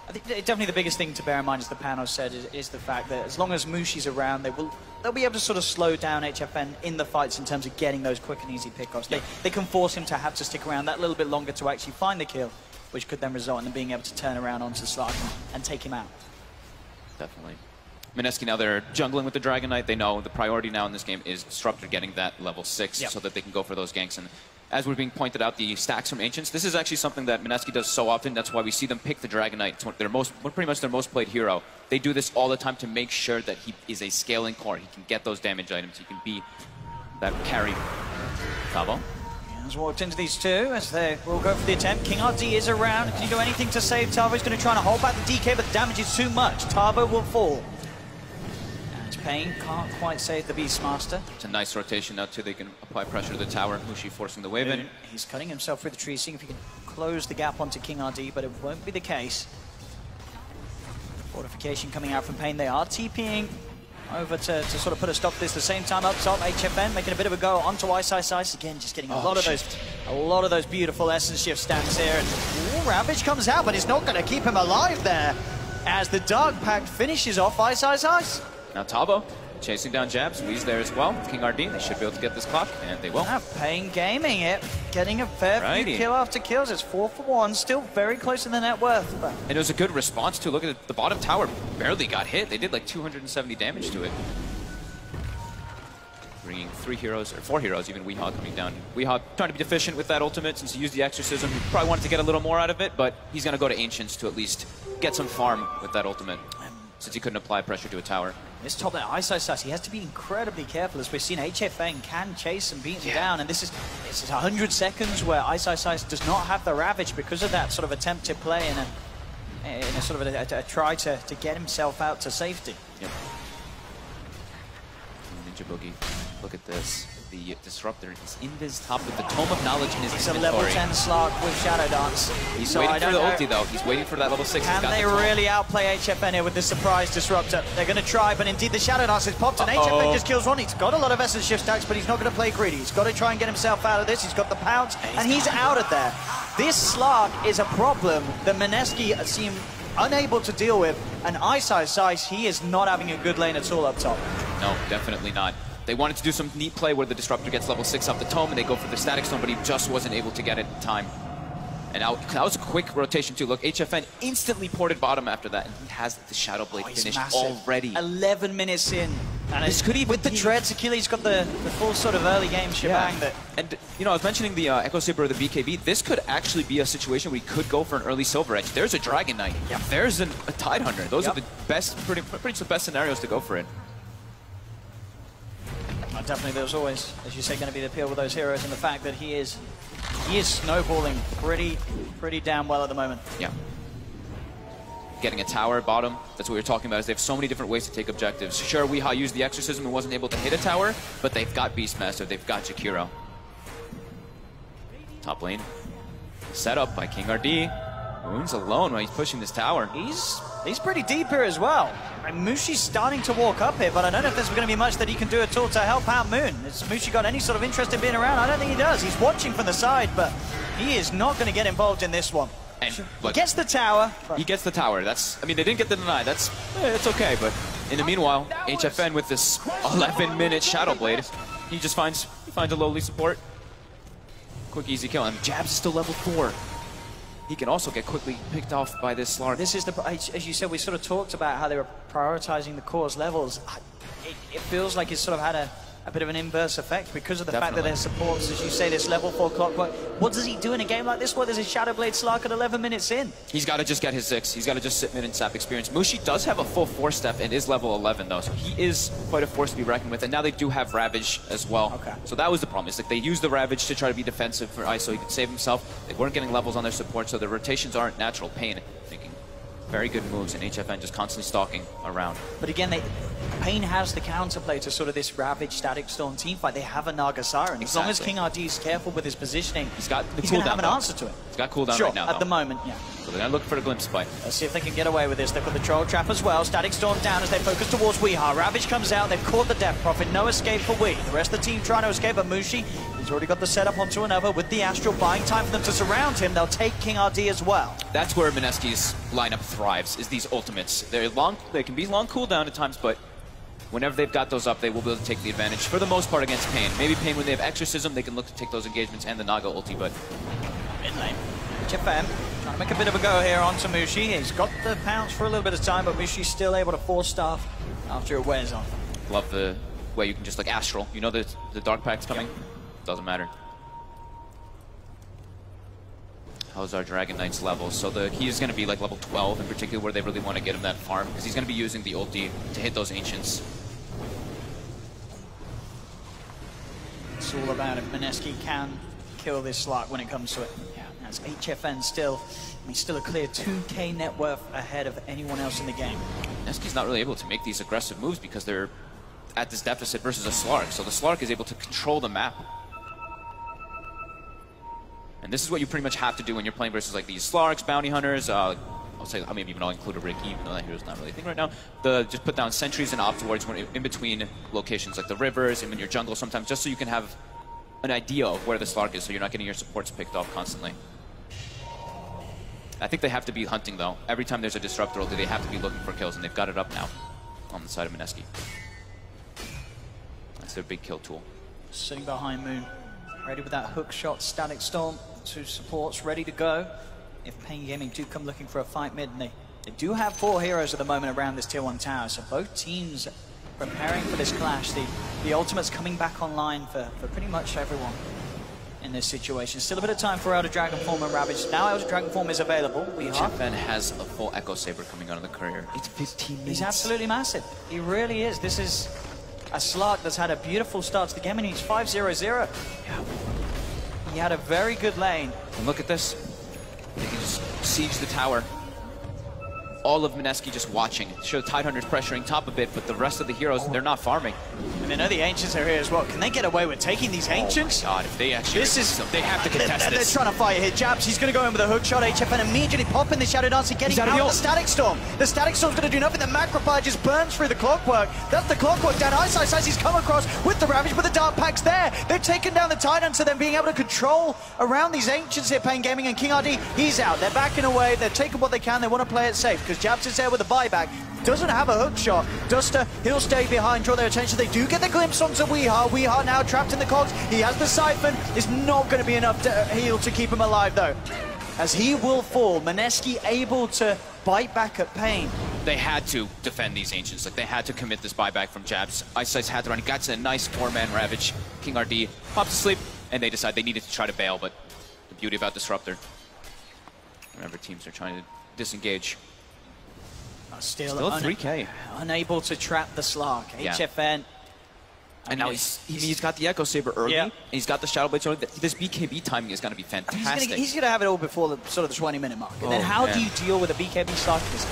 I think definitely the biggest thing to bear in mind, as the panel said, is the fact that as long as Mushi's around, they'll be able to sort of slow down HFN in the fights in terms of getting those quick and easy pickoffs. They can force him to have to stick around that little bit longer to actually find the kill, which could then result in them being able to turn around onto Slark and take him out. Definitely. Mineski now they're jungling with the Dragon Knight. They know the priority now in this game is Disruptor getting that level 6 so that they can go for those ganks. And as we're being pointed out, the stacks from Ancients, this is actually something that Mineski does so often. That's why we see them pick the Dragon Knight. It's pretty much their most played hero. They do this all the time to make sure that he is a scaling core. He can get those damage items. He can be that carry. Tavo. Has walked into these two as they will go for the attempt. King RD is around. Can he do anything to save Tavo? He's going to try and hold back the DK, but the damage is too much. Tavo will fall. Pain can't quite save the Beastmaster. It's a nice rotation now too. They can apply pressure to the tower. Mushi forcing the wave in. He's cutting himself through the trees, seeing if he can close the gap onto King RD, but it won't be the case. Fortification coming out from Pain. They are TPing over to sort of put a stop to this. At the same time up top, HFN making a bit of a go onto Ice. Again, just getting a lot of those beautiful Essence Shift stacks here. And Ravage comes out, but it's not going to keep him alive there as the Dark Pact finishes off Ice. Now Tavo chasing down Jabs. Wee's there as well. King RD, they should be able to get this clock, and they will. Pain gaming it, getting a fair few kill after kills. It's 4 for 1, still very close to the net worth. But and it was a good response too. Look at it, the bottom tower barely got hit. They did like 270 damage to it. Bringing 3 heroes, or 4 heroes, even Weehawk coming down. Weehawk trying to be efficient with that ultimate since he used the Exorcism. He probably wanted to get a little more out of it, but he's going to go to Ancients to at least get some farm with that ultimate, since he couldn't apply pressure to a tower. This top lane, Ice, he has to be incredibly careful, as we've seen HFN can chase and beat him down, and this is 100 seconds where Ice does not have the Ravage because of that sort of attempted play in a sort of a try to get himself out to safety. Yep. Ninja Boogie, look at this. the Disruptor. He's in this top with the Tome of Knowledge in his He's a inventory. level 10 Slark with Shadow Dance. He's So waiting I for the don't know. ulti, though. He's waiting for that level 6. Can they really outplay HFN here with this surprise Disruptor? They're going to try, but indeed the Shadow Dance is popped, and HFN just kills one. He's got a lot of Essence Shift stacks, but he's not going to play greedy. He's got to try and get himself out of this. He's got the pounce, and he's out of there. This Slark is a problem that Mineski seem unable to deal with, and Ice, he is not having a good lane at all up top. No, definitely not. They wanted to do some neat play where the Disruptor gets level 6 off the Tome, and they go for the Static Storm, but he just wasn't able to get it in time. And now, that was a quick rotation, too. Look, HFN instantly ported bottom after that, and he has the Shadow Blade finished already. 11 minutes in. And this could even with the Dreads, Achilles got the full sort of early game shebang. Yeah. And, you know, I was mentioning the Echo Saber or the BKB. This could actually be a situation where he could go for an early Silver Edge. There's a Dragon Knight. Yeah. There's a Tidehunter. Those are the best, pretty much the best scenarios to go for it. Definitely, there's always, as you say, going to be the appeal with those heroes, and the fact that he is snowballing pretty damn well at the moment. Yeah. Getting a tower at bottom, that's what we were talking about, is they have so many different ways to take objectives. Sure, Weehaw used the Exorcism and wasn't able to hit a tower, but they've got Beastmaster, they've got Jakiro. Top lane. Set up by King RD. Moon's alone while he's pushing this tower. He's pretty deep here as well. And Mushi's starting to walk up here, but I don't know if there's going to be much that he can do at all to help out Moon. Has Mushi got any sort of interest in being around? I don't think he does. He's watching from the side, but he is not going to get involved in this one. And he gets the tower. He gets the tower. That's, I mean, they didn't get the deny. That's, it's okay. But in the meanwhile, HFN with this 11-minute Shadow Blade, he just finds a lowly support. Quick, easy kill. And Jabs is still level 4. He can also get quickly picked off by this Slark. This is as you said, we sort of talked about how they were prioritizing the cores levels. It feels like it's sort of had a bit of an inverse effect because of the fact that their supports, as you say, this level 4 clockwork. What does he do in a game like this where there's a Shadow Blade Slark at 11 minutes in? He's got to just get his 6. He's got to just sit mid and sap experience. Mushi does have a full 4-step and is level 11 though, so he is quite a force to be reckoned with. And now they do have Ravage as well. Okay. So that was the problem. It's like they used the Ravage to try to be defensive for Ice so he could save himself. They weren't getting levels on their support, so the rotations aren't natural. Pain making very good moves, and HFN just constantly stalking around. But again, Pain has the counterplay to sort of this Ravage Static Storm teamfight. They have a Naga Siren. As long as King RD is careful with his positioning, he's got the he's going to have an answer to it. He's got cooldown sure, right now, at the moment, yeah. So they're going to look for a glimpse fight. Let's see if they can get away with this. They've got the Troll Trap as well. Static Storm down as they focus towards Weehaw. Ravage comes out. They've caught the Death Prophet. No escape for Wee. The rest of the team trying to escape, but Mushi, he's already got the setup onto another with the Astral, buying time for them to surround him. They'll take King RD as well. That's where Mineski's lineup thrives, is these ultimates. They can be long cooldown at times, but whenever they've got those up, they will be able to take the advantage, for the most part, against Pain. Maybe Pain, when they have Exorcism, they can look to take those engagements and the Naga ulti, but... Mid lane. HFN trying to make a bit of a go here onto Mushi. He's got the pounce for a little bit of time, but Mushi's still able to force stuff after it wears off. Love the way you can just, like, Astral. You know the Dark Pack's coming? Yep. Doesn't matter. How's our Dragon Knight's level? So he's going to be like level 12 in particular, where they really want to get him that farm, because he's going to be using the ulti to hit those Ancients. It's all about if Mineski can kill this Slark when it comes to it. Yeah, that's HFN still, I mean, still a clear 2k net worth ahead of anyone else in the game. Mineski's not really able to make these aggressive moves because they're at this deficit versus a Slark, so the Slark is able to control the map. And this is what you pretty much have to do when you're playing versus like these Slarks, Bounty Hunters, I'll say, maybe even I'll include a Riki, even though that hero's not really a thing right now. Just put down sentries and opt towards in between locations like the rivers and in your jungle sometimes, just so you can have an idea of where the Slark is, so you're not getting your supports picked off constantly. I think they have to be hunting though. Every time there's a Disruptor ulti, they have to be looking for kills, and they've got it up now on the side of Mineski. That's their big kill tool. Sitting behind Moon, ready with that hook shot, Static Storm, 2 supports ready to go. If Pain Gaming do come looking for a fight mid, and they do have 4 heroes at the moment around this tier 1 tower, so both teams preparing for this clash. The ultimate's coming back online for pretty much everyone in this situation. Still a bit of time for Elder Dragon Form and Ravage. Now Elder Dragon Form is available. HFN has a full Echo Saber coming out of the courier. It's 15 minutes. He's absolutely massive. He really is. This is a Slark that's had a beautiful start to the game, and he's 5-0-0. Yeah. He had a very good lane. And look at this. They can just siege the tower. all of Mineski just watching. Show Tidehunters pressuring top a bit, but the rest of the heroes, they're not farming. And they know the Ancients are here as well. Can they get away with taking these Ancients? Oh my god, if they actually... They have to contest They're this. trying to fire here. Jabs, he's going to go in with a hook shot. HFN immediately popping the Shadow Dancer, getting out of the Static Storm. The Static Storm's going to do nothing. The Macropie just burns through the Clockwork. That's the Clockwork down. Ice Ice he's come across with the Ravage, but the Dark Pack's there. They've taken down the Tidehunter, then being able to control around these Ancients here. Pain Gaming and King RD, he's out. They're backing away. They're taking what they can. They want to play it safe because Jabs is there with a buyback. Doesn't have a hook shot. Duster, he'll stay behind, draw their attention. They do get the glimpse onto Weehaw. Weehaw now trapped in the cogs. He has the Siphon. It's not going to be enough to heal to keep him alive, though. As he will fall, Mineski able to bite back at Pain. They had to defend these Ancients. Like, they had to commit this buyback from Jabs. Ice Ice had to run. He got to a nice 4-man Ravage. King RD pops asleep, and they decide they needed to try to bail, but the beauty about Disruptor. Remember, teams are trying to disengage. Still 3K. Unable to trap the Slark. Yeah. HFN. And now he's got the Echo Saber early, and he's got the Shadow Blade early. This BKB timing is going to be fantastic. He's going to have it all before the sort of the 20-minute mark. And then how do you deal with a BKB Slark in this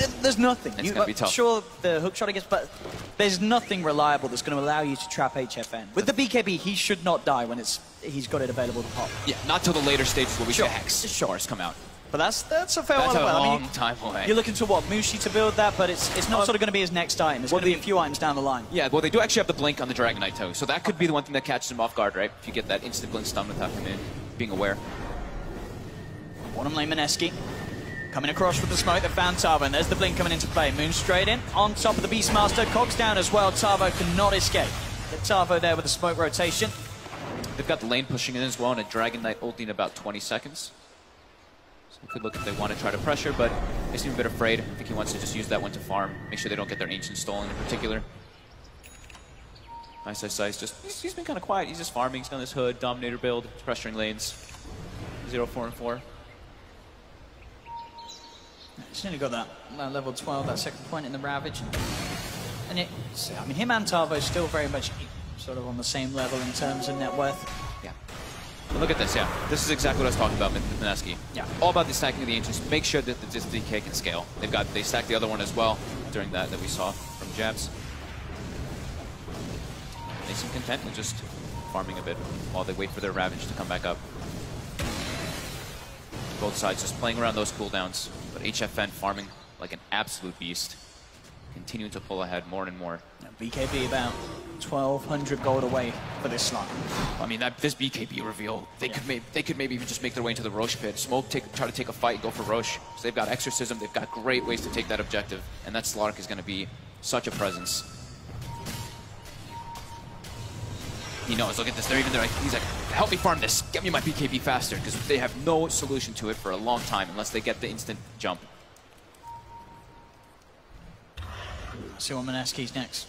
game? There's nothing. It's going to be tough. Sure, the hook shot against, but there's nothing reliable that's going to allow you to trap HFN. With the BKB, he should not die when he's got it available to pop. Yeah, not till the later stages where we see Hex Shores come out. But that's a fair one. That's a long time away. You're looking to what, Mushi to build that, but it's not sort of going to be his next item. It's going to be a few items down the line. Yeah, well, they do actually have the Blink on the Dragon Knight too, so that could be the one thing that catches him off guard, right? If you get that instant Blink stun without him being aware. Bottom lane Mineski. Coming across with the smoke, they found Tavo, and there's the Blink coming into play. Moon straight in, on top of the Beastmaster, Cogs down as well. Tavo cannot escape. Get Tavo there with the smoke rotation. They've got the lane pushing in as well, and a Dragon Knight ulti in about 20 seconds. So we could look if they want to try to pressure, but they seem a bit afraid. I think he wants to just use that one to farm, make sure they don't get their Ancient stolen in particular. Ice Ice Ice, he's been kind of quiet. He's just farming. He's done this Hood, Dominator build, pressuring lanes. 0-4-4. He's nearly got that level 12, that second point in the Ravage. And I mean, him and Tavo still very much sort of on the same level in terms of net worth. Yeah. But look at this, yeah. This is exactly what I was talking about with Mineski. Yeah. All about the stacking of the Ancients. Make sure that this DK can scale. They stacked the other one as well during that we saw from Jabs. They seem content with just farming a bit while they wait for their Ravage to come back up. Both sides just playing around those cooldowns, but HFN farming like an absolute beast. Continuing to pull ahead more and more. BKB about 1,200 gold away for this slot. I mean, this BKB reveal, they could maybe just make their way into the Roche pit. Smoke try to take a fight, go for Roche. So they've got Exorcism, they've got great ways to take that objective, and that Slark is going to be such a presence. He knows, look at this, he's like, help me farm this, get me my BKB faster, because they have no solution to it for a long time unless they get the instant jump. See what Mineski's next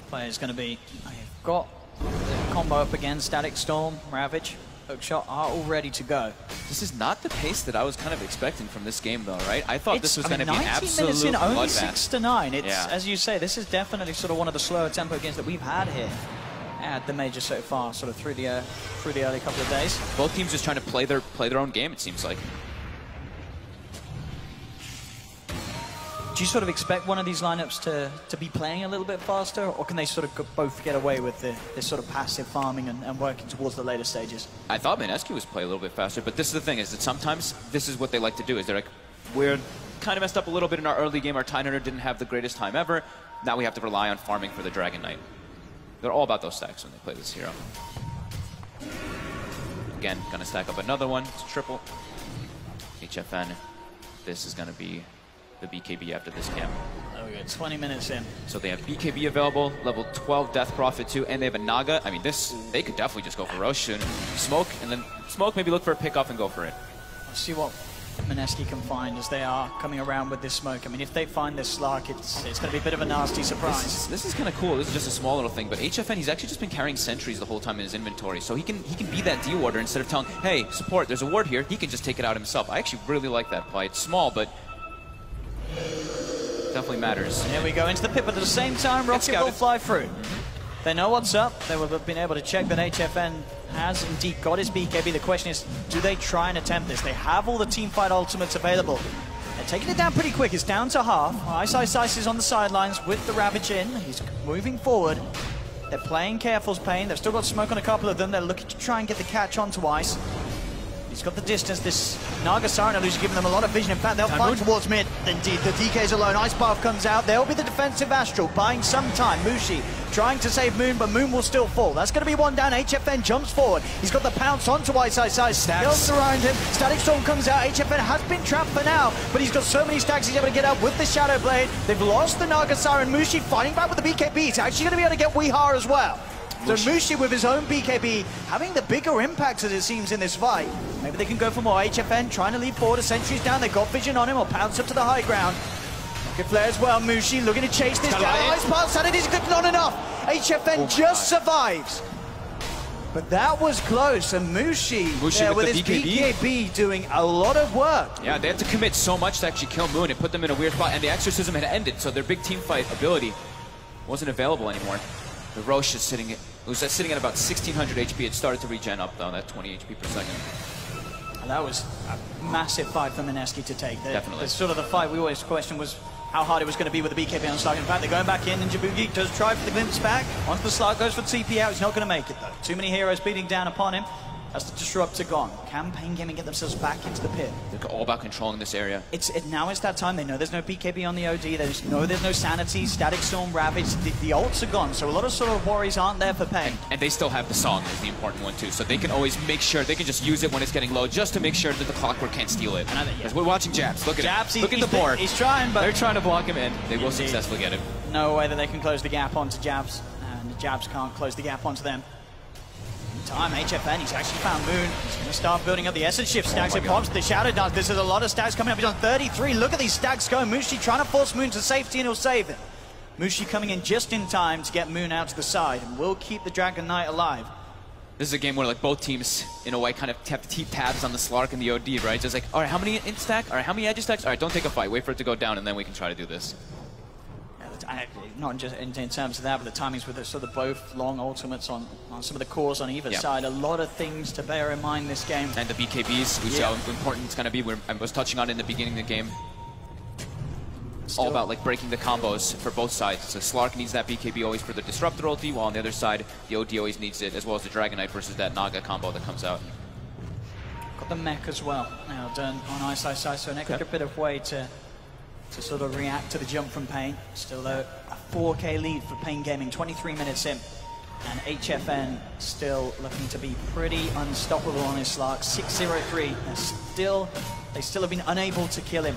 player is going to be. I've got the combo up again, Static Storm, Ravage, Hookshot are all ready to go. This is not the pace that I was kind of expecting from this game though, right? I thought this was going to be an 90 absolute minutes in, only bloodbath. 6-9. It's, as you say, this is definitely sort of one of the slower tempo games that we've had here at the Major so far, sort of through the early couple of days. Both teams just trying to play their own game, it seems like. Do you sort of expect one of these lineups to be playing a little bit faster, or can they sort of both get away with this sort of passive farming and working towards the later stages? I thought Mineski was playing a little bit faster, but this is the thing, is that sometimes this is what they like to do, is they're like, we're kind of messed up a little bit in our early game, our Tidehunter didn't have the greatest time ever, now we have to rely on farming for the Dragon Knight. They're all about those stacks when they play this hero. Again, gonna stack up another one, it's triple. HFN, this is gonna be the BKB after this camp. There we go, 20 minutes in. So they have BKB available, level 12 Death Prophet too, and they have a Naga. I mean, they could definitely just go for Roche and Smoke, and then Smoke maybe look for a pick-off and go for it. Let's see what Mineski can find as they are coming around with this smoke. I mean, if they find this Slark, it's going to be a bit of a nasty surprise. This is kind of cool. This is just a small little thing, but HFN, he's actually just been carrying sentries the whole time in his inventory, so he can be that D-warder instead of telling, hey, support, there's a ward here, he can just take it out himself. I actually really like that play. It's small, but definitely matters. And here we go into the pit, but at the same time, Rocket will fly through. They know what's up. They will have been able to check that HFN has indeed got his BKB. The question is, do they try and attempt this? They have all the teamfight ultimates available. They're taking it down pretty quick. It's down to half. Ice is on the sidelines with the Ravage in. He's moving forward. They're playing careful's Pain. They've still got smoke on a couple of them. They're looking to try and get the catch onto Ice. He's got the distance. This Naga Siren Illusion giving them a lot of vision. In fact, they'll fight towards mid. Indeed, the DK's alone. Ice Path comes out. They'll be the defensive Astral, buying some time. Mushi trying to save Moon, but Moon will still fall. That's going to be one down. HFN jumps forward. He's got the pounce onto Ice. Skills around him. Static Storm comes out. HFN has been trapped for now, but he's got so many stacks he's able to get out with the Shadow Blade. They've lost the Naga Siren. Mushi fighting back with the BKB. He's actually going to be able to get Weehar as well. So Mushi with his own BKB having the bigger impact as it seems in this fight. Maybe they can go for more. HFN trying to lead forward. A sentry's down. They've got vision on him or pounce up to the high ground. Rocket Flare as well. Mushi looking to chase this down. Ice Path Sanity's good, not enough. HFN just survives. But that was close. And Mushi with his BKB doing a lot of work. Yeah, they had to commit so much to actually kill Moon and put them in a weird spot. And the Exorcism had ended, so their big team fight ability wasn't available anymore. The Roche is sitting at about 1600 HP. It started to regen up though, that 20 HP per second. And that was a massive fight for Mineski to take. Definitely. The sort of the fight we always questioned was how hard it was going to be with the BKB on Slark. In fact, they're going back in, and Jabugi does try for the glimpse back. Once the Slark goes for TP out, he's not going to make it though. Too many heroes beating down upon him. As the Disruptor gone. Can Pain Gaming get themselves back into the pit? They're all about controlling this area. Now it's that time. They know there's no BKB on the OD. They know there's no Sanity, Static Storm, Ravage. The ults are gone, so a lot of sort of worries aren't there for Pain. And they still have the song is the important one too, so they can always make sure, they can just use it when it's getting low, just to make sure that the Clockwork can't steal it. Because we're watching Jabs. Look at him. Look at the board. He's trying, but... They're trying to block him in. They will successfully get him. No way that they can close the gap onto Jabs, and the Jabs can't close the gap onto them. Time, HFN, he's actually found Moon. He's going to start building up the Essence Shift stacks. It pops the Shadow Dance. This is a lot of stacks coming up. He's on 33. Look at these stacks going. Mushi trying to force Moon to safety, and he'll save him. Mushi coming in just in time to get Moon out to the side, and will keep the Dragon Knight alive. This is a game where like both teams, in a way, kind of have to keep tabs on the Slark and the OD, right? Just like, all right, how many in stack? All right, how many edge stacks? All right, don't take a fight. Wait for it to go down, and then we can try to do this. Not just in terms of that, but the timings with the sort of both long ultimates on some of the cores on either side. A lot of things to bear in mind this game. And the BKBs, we see how important it's going to be. I was touching on it in the beginning of the game. All about like breaking the combos for both sides. So Slark needs that BKB always for the Disruptor ulti, while on the other side, the OD always needs it, as well as the Dragon Knight versus that Naga combo that comes out. Got the mech as well now done on Ice, so an extra bit of way to sort of react to the jump from Pain. Still a 4K lead for Pain Gaming, 23 minutes in. And HFN still looking to be pretty unstoppable on his Slark. 6-0-3. They still have been unable to kill him.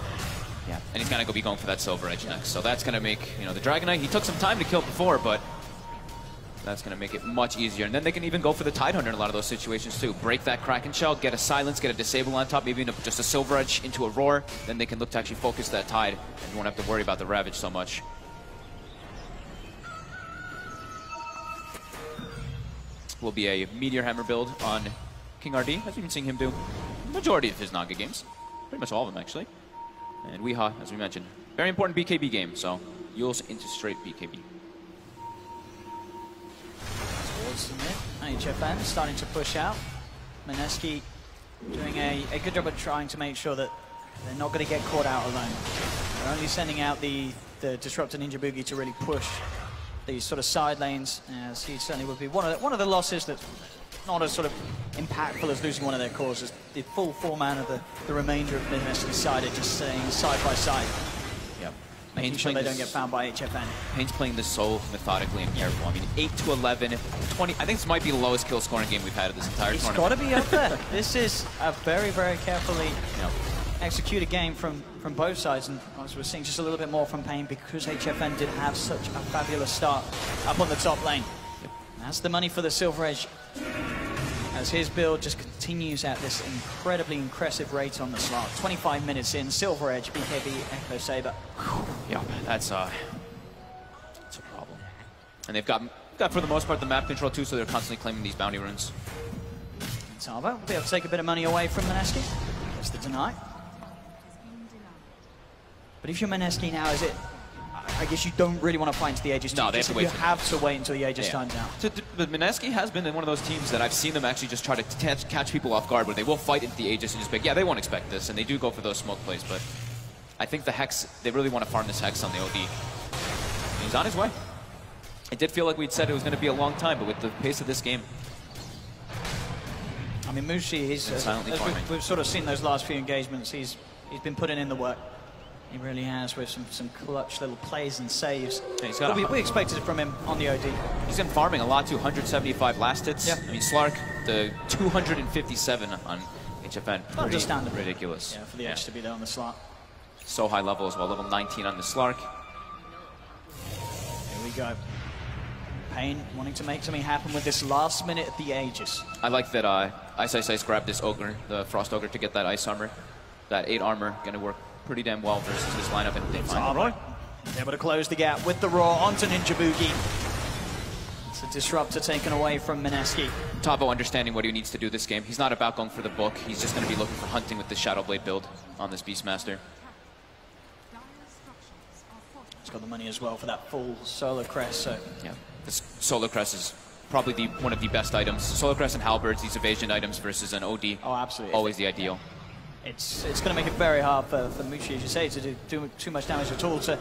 Yeah, and he's going to be going for that Silver Edge next. So that's going to make, the Dragon Knight, he took some time to kill before, but that's going to make it much easier. And then they can even go for the Tidehunter in a lot of those situations too. Break that Kraken Shell, get a Silence, get a Disable on top, maybe just a Silver Edge into a Roar. Then they can look to actually focus that Tide, and you won't have to worry about the Ravage so much. Will be a Meteor Hammer build on King RD, as we've been seeing him do the majority of his Naga games. Pretty much all of them, actually. And Weehaw, as we mentioned, very important BKB game, so Yules into straight BKB. Towards the mid, HFN starting to push out. Mineski doing a good job of trying to make sure that they're not going to get caught out alone. They're only sending out the Disruptor Ninja Boogie to really push these sort of side lanes, as he certainly would be. One of the losses that's not as sort of impactful as losing one of their cores is the full 4-man of the remainder of Mineski's side are just staying side by side. Yep. Making sure they don't get found by HFN. Pain's playing this so methodically and careful. I mean, 8-11, 20. I think this might be the lowest kill scoring game we've had of this entire tournament. It's got to be up there. This is a very, very carefully executed game from both sides, and as we're seeing just a little bit more from Pain because HFN did have such a fabulous start up on the top lane. Yep. That's the money for the Silver Edge, as his build just continues at this incredibly impressive rate on the slot. 25 minutes in, Silver Edge, BKB, Echo Saber. Yeah, that's a problem. And they've got for the most part the map control too, so they're constantly claiming these bounty runes. Zava will be able to take a bit of money away from Mineski. That's the deny. But if you're Mineski now, I guess you don't really want to fight into the Aegis. No, they have to wait. You have to wait until the Aegis times out. But Mineski has been in one of those teams that I've seen them actually just try to catch people off guard, where they will fight into the Aegis and just be like, yeah, they won't expect this, and they do go for those smoke plays, but I think the Hex, they really want to farm this Hex on the OD. He's on his way. It did feel like we'd said it was going to be a long time, but with the pace of this game. I mean, Mushi, he's silently farming. We've sort of seen those last few engagements. He's been putting in the work. He really has, with some clutch little plays and saves. Yeah, we expected it from him on the OD. He's been farming a lot too. 175 last hits. Yeah. I mean, Slark, the 257 on HFN. Understandable. Ridiculous. Yeah, for the Edge to be there on the slot. So high level as well. Level 19 on the Slark. Here we go. Pain wanting to make something happen with this last minute at the Aegis. I like that Ice grabbed this Ogre, the Frost Ogre, to get that Ice Armor. That 8 armor going to work pretty damn well versus this lineup. And they find able to close the gap with the Raw onto Ninja Boogie. It's a disruptor taken away from Mineski. Tavo understanding what he needs to do this game. He's not about going for the book. He's just going to be looking for hunting with the Shadow Blade build on this Beastmaster. He's got the money as well for that full Solar Crest, so... Yeah, this Solar Crest is probably one of the best items. Solar Crest and Halberds, these evasion items versus an OD. Oh, absolutely. Always the ideal. It's going to make it very hard for Mushi, as you say, to do too much damage at all to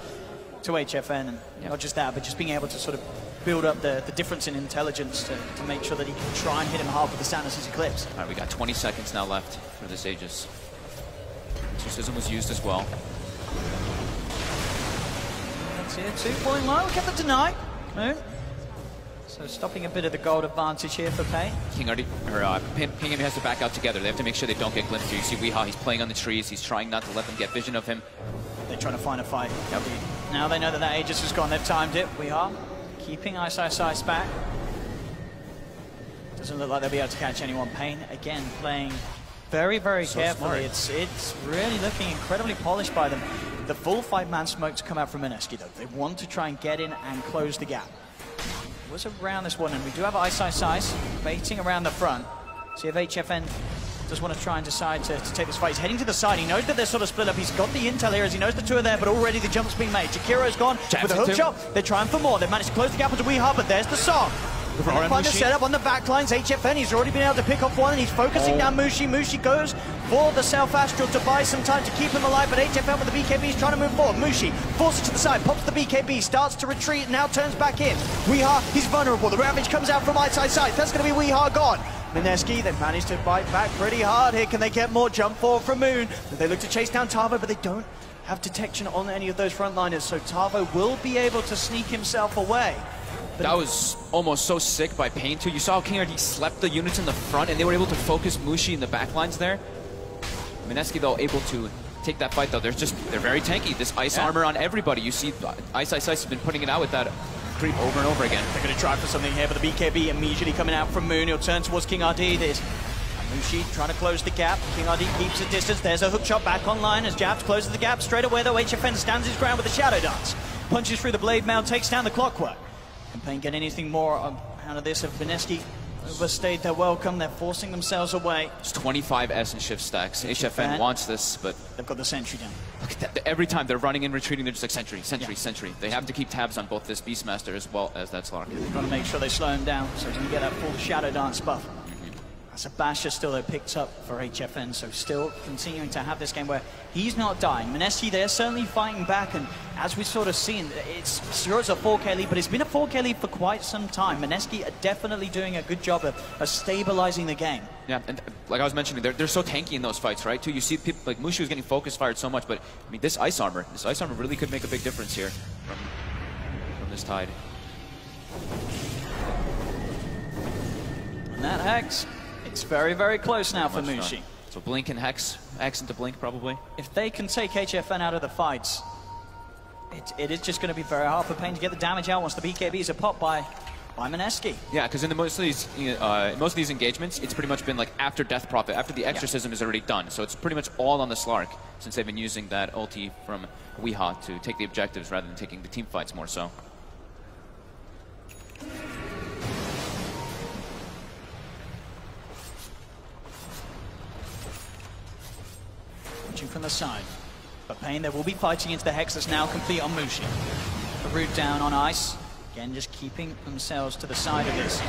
HFN. And not just that, but just being able to sort of build up the difference in intelligence to make sure that he can try and hit him hard with the Sanos' Eclipse. All right, we got 20 seconds now left for this Aegis. Exorcism was used as well. That's here, 2-point low, get the deny. Moon. So stopping a bit of the gold advantage here for Pain. Ping has to back out together. They have to make sure they don't get glimpsed. You see Weehaw, he's playing on the trees. He's trying not to let them get vision of him. They're trying to find a fight. Now they know that Aegis has gone. They've timed it. Weehaw keeping Ice back. Doesn't look like they'll be able to catch anyone. Pain, again, playing very, very carefully. It's really looking incredibly polished by them. The full 5-man smoke to come out from Mineski, though. They want to try and get in and close the gap. Was around this one, and we do have Ice baiting around the front. See if HFN does want to try and decide to take this fight. He's heading to the side. He knows that they're sort of split up. He's got the intel here as he knows the two are there, but already the jump's being made. Jakiro's gone with a hook shot. They're trying for more. They've managed to close the gap onto Weehaw, but there's the song. Find the setup on the backlines. HFN, he's already been able to pick off one, and he's focusing down Mushi. Mushi goes for the Self Astral to buy some time to keep him alive, but HFN with the BKB is trying to move forward. Mushi forces to the side, pops the BKB, starts to retreat, and now turns back in. Weehaw, he's vulnerable. The Ravage comes out from Ice. That's going to be Weehaw gone. Mineski, they've managed to bite back pretty hard here. Can they get more jump forward from Moon? They look to chase down Tavo, but they don't have detection on any of those frontliners, so Tavo will be able to sneak himself away. That was almost so sick by Pain too. You saw how King RD slept the units in the front and they were able to focus Mushi in the backlines there. Mineski though able to take that fight though. They're very tanky. This Ice armor on everybody. You see Ice has been putting it out with that creep over and over again. They're going to try for something here, but the BKB immediately coming out from Moon. He'll turn towards King RD. There's Mushi trying to close the gap. King RD keeps a distance. There's a hook shot back online as Jabs closes the gap. Straight away though, HFN stands his ground with a Shadow Dance. Punches through the Blade Mail, takes down the Clockwork. Can Pain get anything more out of this? If Mineski overstayed their welcome, they're forcing themselves away. It's 25 S and shift stacks. HFN wants this, but they've got the sentry down. Look at that. Every time they're running and retreating, they're just like sentry. They have to keep tabs on both this Beastmaster as well as that Slark. They've got to make sure they slow him down so he can get that full Shadow Dance buff. Sebastian still though picked up for HFN, so still continuing to have this game where he's not dying. Mineski, they're certainly fighting back, and as we've sort of seen, it's Zero's a 4K lead, but it's been a 4K lead for quite some time. Mineski are definitely doing a good job of stabilizing the game. Yeah, and like I was mentioning, they're so tanky in those fights, right? Too, you see people like Mushi was getting focus fired so much, but I mean this Ice armor really could make a big difference here from this Tide. And that Hex. It's very, very close now for Mushi. So Blink and Hex into Blink probably. If they can take HFN out of the fights, it is just going to be very hard for Pain to get the damage out once the BKBs are popped by Mineski. Yeah, because in most of these engagements, it's pretty much been like after Death Prophet, after the Exorcism is already done. So it's pretty much all on the Slark since they've been using that ulti from Weehaw to take the objectives rather than taking the team fights more so. From the side. But Pain, they will be fighting into the Hex that's now complete on Mushi. The route down on Ice. Again, just keeping themselves to the side of this.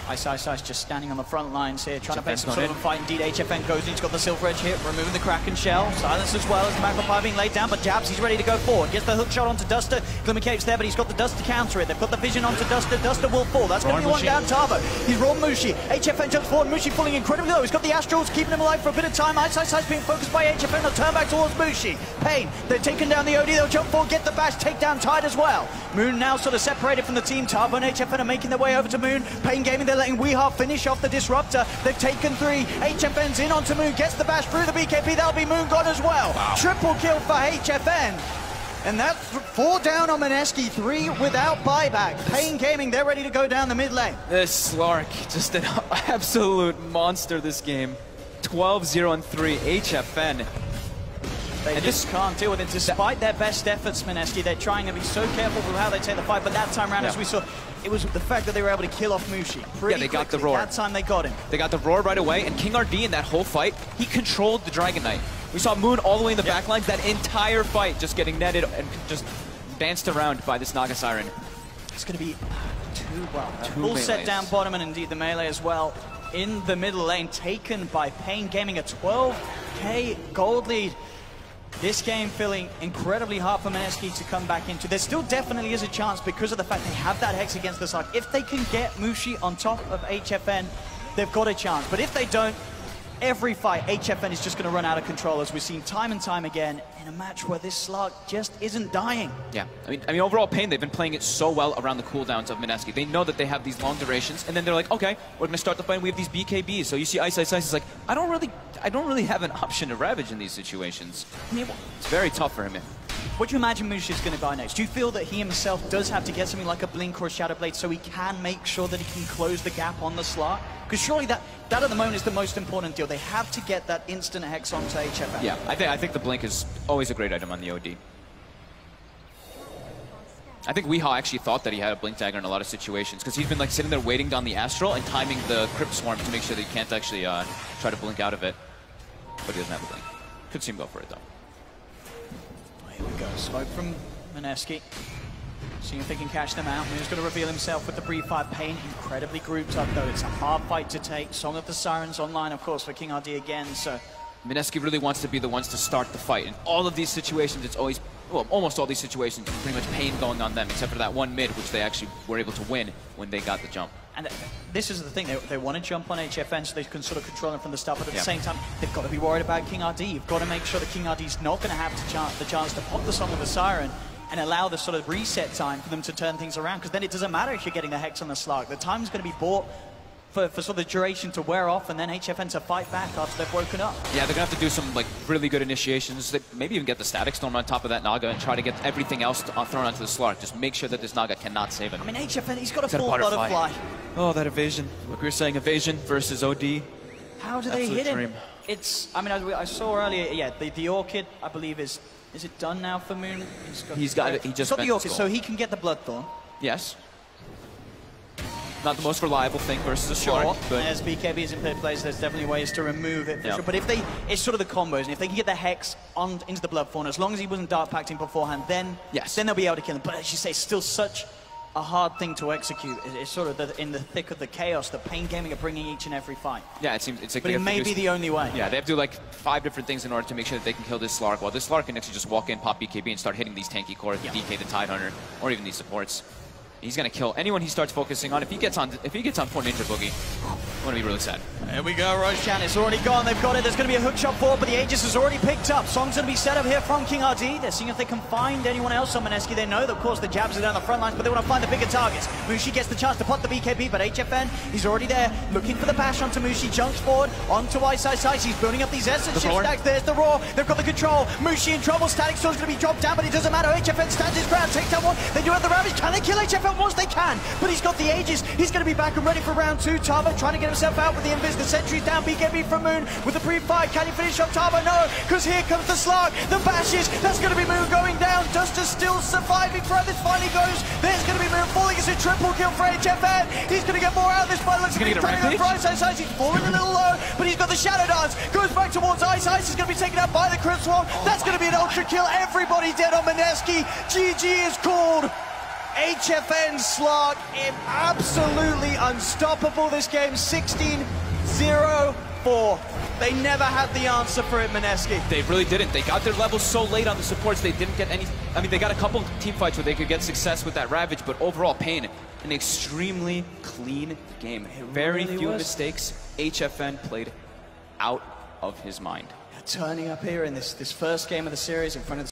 Ice just standing on the front lines here, trying to make some HFN's sort of a fight. Indeed, HFN goes in, he's got the Silver Edge hit, removing the Kraken shell. Silence as well as the Magma being laid down, but Jabs, he's ready to go forward. Gets the hook shot onto Duster. Glimmer Cave's there, but he's got the Dust to counter it. They've got the vision onto Duster. Duster will fall. That's going to be one down Tavo. He's rolled Mushi. HFN jumps forward. Mushi falling incredibly low. He's got the Astrals, keeping him alive for a bit of time. Ice being focused by HFN. They'll turn back towards Mushi. Pain, they're taking down the OD. They'll jump forward, get the bash, take down Tide as well. Moon now sort of separated from the team. Tavo and HFN are making their way over to Moon. Pain Gaming, they're letting Weehar finish off the Disruptor. They've taken 3. HFN's in onto Moon, gets the bash through the BKB. That'll be Moon gone as well. Wow. Triple kill for HFN. And that's 4 down on Mineski, 3 without buyback. Pain Gaming, they're ready to go down the mid lane. This Slark, just an absolute monster this game. 12-0 and 3, HFN. They just can't deal with it, despite their best efforts, Mineski. They're trying to be so careful with how they take the fight, but that time around, as we saw, it was the fact that they were able to kill off Mushi pretty they got quickly. the roar. That time they got him. They got the roar right away, and King RD in that whole fight, he controlled the Dragon Knight. We saw Moon all the way in the backlines, that entire fight just getting netted and just danced around by this Naga Siren. It's going to be two full set down bottom, and indeed the melee as well in the middle lane, taken by Pain Gaming, a 12k gold lead. This game feeling incredibly hard for Mineski to come back into. There still definitely is a chance because of the fact they have that Hex against the side. If they can get Mushi on top of HFN, they've got a chance. But if they don't, every fight, HFN is just going to run out of control, as we've seen time and time again in a match where this Slark just isn't dying. Yeah, I mean, overall Pain, they've been playing it so well around the cooldowns of Mineski. They know that they have these long durations, and then they're like, okay, we're going to start the fight, and we have these BKBs. So you see Ice is like, I don't really have an option to Ravage in these situations. I mean, it's very tough for him. What do you imagine Mushi is going to buy next? Do you feel that he himself does have to get something like a Blink or a Shadow Blade so he can make sure that he can close the gap on the Slark? Because surely that at the moment is the most important deal. They have to get that instant Hex onto HFN. Yeah, I think the Blink is always a great item on the OD. I think Weehaw actually thought that he had a Blink Dagger in a lot of situations because he's been like sitting there waiting down the Astral and timing the Crypt Swarm to make sure that he can't actually try to blink out of it. But he doesn't have a Blink. Could see him go for it though. Here we go, smoke from Mineski. Seeing if they can catch them out. Moon's going to reveal himself with the Breathe Fire. Pain incredibly grouped up though. It's a hard fight to take. Song of the Sirens online, of course, for King RD again. So Mineski really wants to be the ones to start the fight. In all of these situations, it's always, well, almost all these situations, it's pretty much Pain going on them, except for that one mid, which they actually were able to win when they got the jump. And this is the thing, they want to jump on HFN so they can sort of control him from the start, but at the same time, they've got to be worried about King RD. You've got to make sure that King RD's not going to have the chance to pop the Song of the Siren and allow the sort of reset time for them to turn things around, because then it doesn't matter if you're getting the Hex on the Slark. The time's going to be bought for sort of the duration to wear off, and then HFN to fight back after they've woken up. Yeah, they're going to have to do some like really good initiations. They maybe even get the Static Storm on top of that Naga and try to get everything else thrown onto the Slark. Just make sure that this Naga cannot save him. I mean, HFN, he's got a full butterfly. Oh, that evasion. Like we were saying, evasion versus OD. How do they hit him? It's, I mean, I saw earlier, the Orchid, I believe, is it done now for Moon? He just got the Orchid, so he can get the Bloodthorn. Yes. Not the most reliable thing versus a Slark. But as BKBs in place, there's definitely ways to remove it for sure. But if it's sort of the combos, and if they can get the Hex into the Bloodthorn, as long as he wasn't Dark Pacting beforehand, then they'll be able to kill him. But as you say, still such a hard thing to execute. It's sort of in the thick of the chaos that Pain Gaming are bringing each and every fight. Yeah, it's like but it may be the only way. Yeah, they have to do like 5 different things in order to make sure that they can kill this Slark. While this Slark can actually just walk in, pop BKB, and start hitting these tanky cores, the DK, the Tidehunter, or even these supports. He's gonna kill anyone he starts focusing on. If he gets on poor Ninja Boogie, I'm gonna be really sad. There we go, Roshan. It's already gone. They've got it. There's gonna be a hook shot forward, but the Aegis is already picked up. Song's gonna be set up here from King RD. They're seeing if they can find anyone else on Mineski. They know that, of course, the jabs are down the front lines, but they want to find the bigger targets. Mushi gets the chance to pop the BKB, but HFN, he's already there, looking for the bash onto Mushi. Jumps forward onto Ice. He's building up these essence shift stacks. There's the roar. They've got the control. Mushi in trouble. Static Storm's gonna be dropped down, but it doesn't matter. HFN stands his ground. Take down one. They do have the Ravage. Can they kill HFN once they can? But he's got the Aegis. He's going to be back and ready for round 2. Tava trying to get himself out with the Invis. The sentry's down. BKB from Moon with the pre-fire. Can he finish off Tava? No, because here comes the Slark. The bashes. That's going to be Moon going down. Duster's still surviving. Throughout this finally goes. There's going to be Moon falling. It's a triple kill for HFN. He's going to get more out of this by looks like he's trying to go for Ice. He's falling a little low, but he's got the Shadow Dance. Goes back towards Ice. Ice is going to be taken out by the Crypt Swarm. That's going to be an ultra kill. Everybody dead on Mineski. GG is called. HFN Slark absolutely unstoppable this game, 16-0-4. They never had the answer for it, Meneski. They really didn't. They got their levels so late on the supports, they didn't get any... I mean, they got a couple team fights where they could get success with that Ravage, but overall, Pain, an extremely clean game. Very few mistakes. HFN played out of his mind. Turning up here in this first game of the series in front of the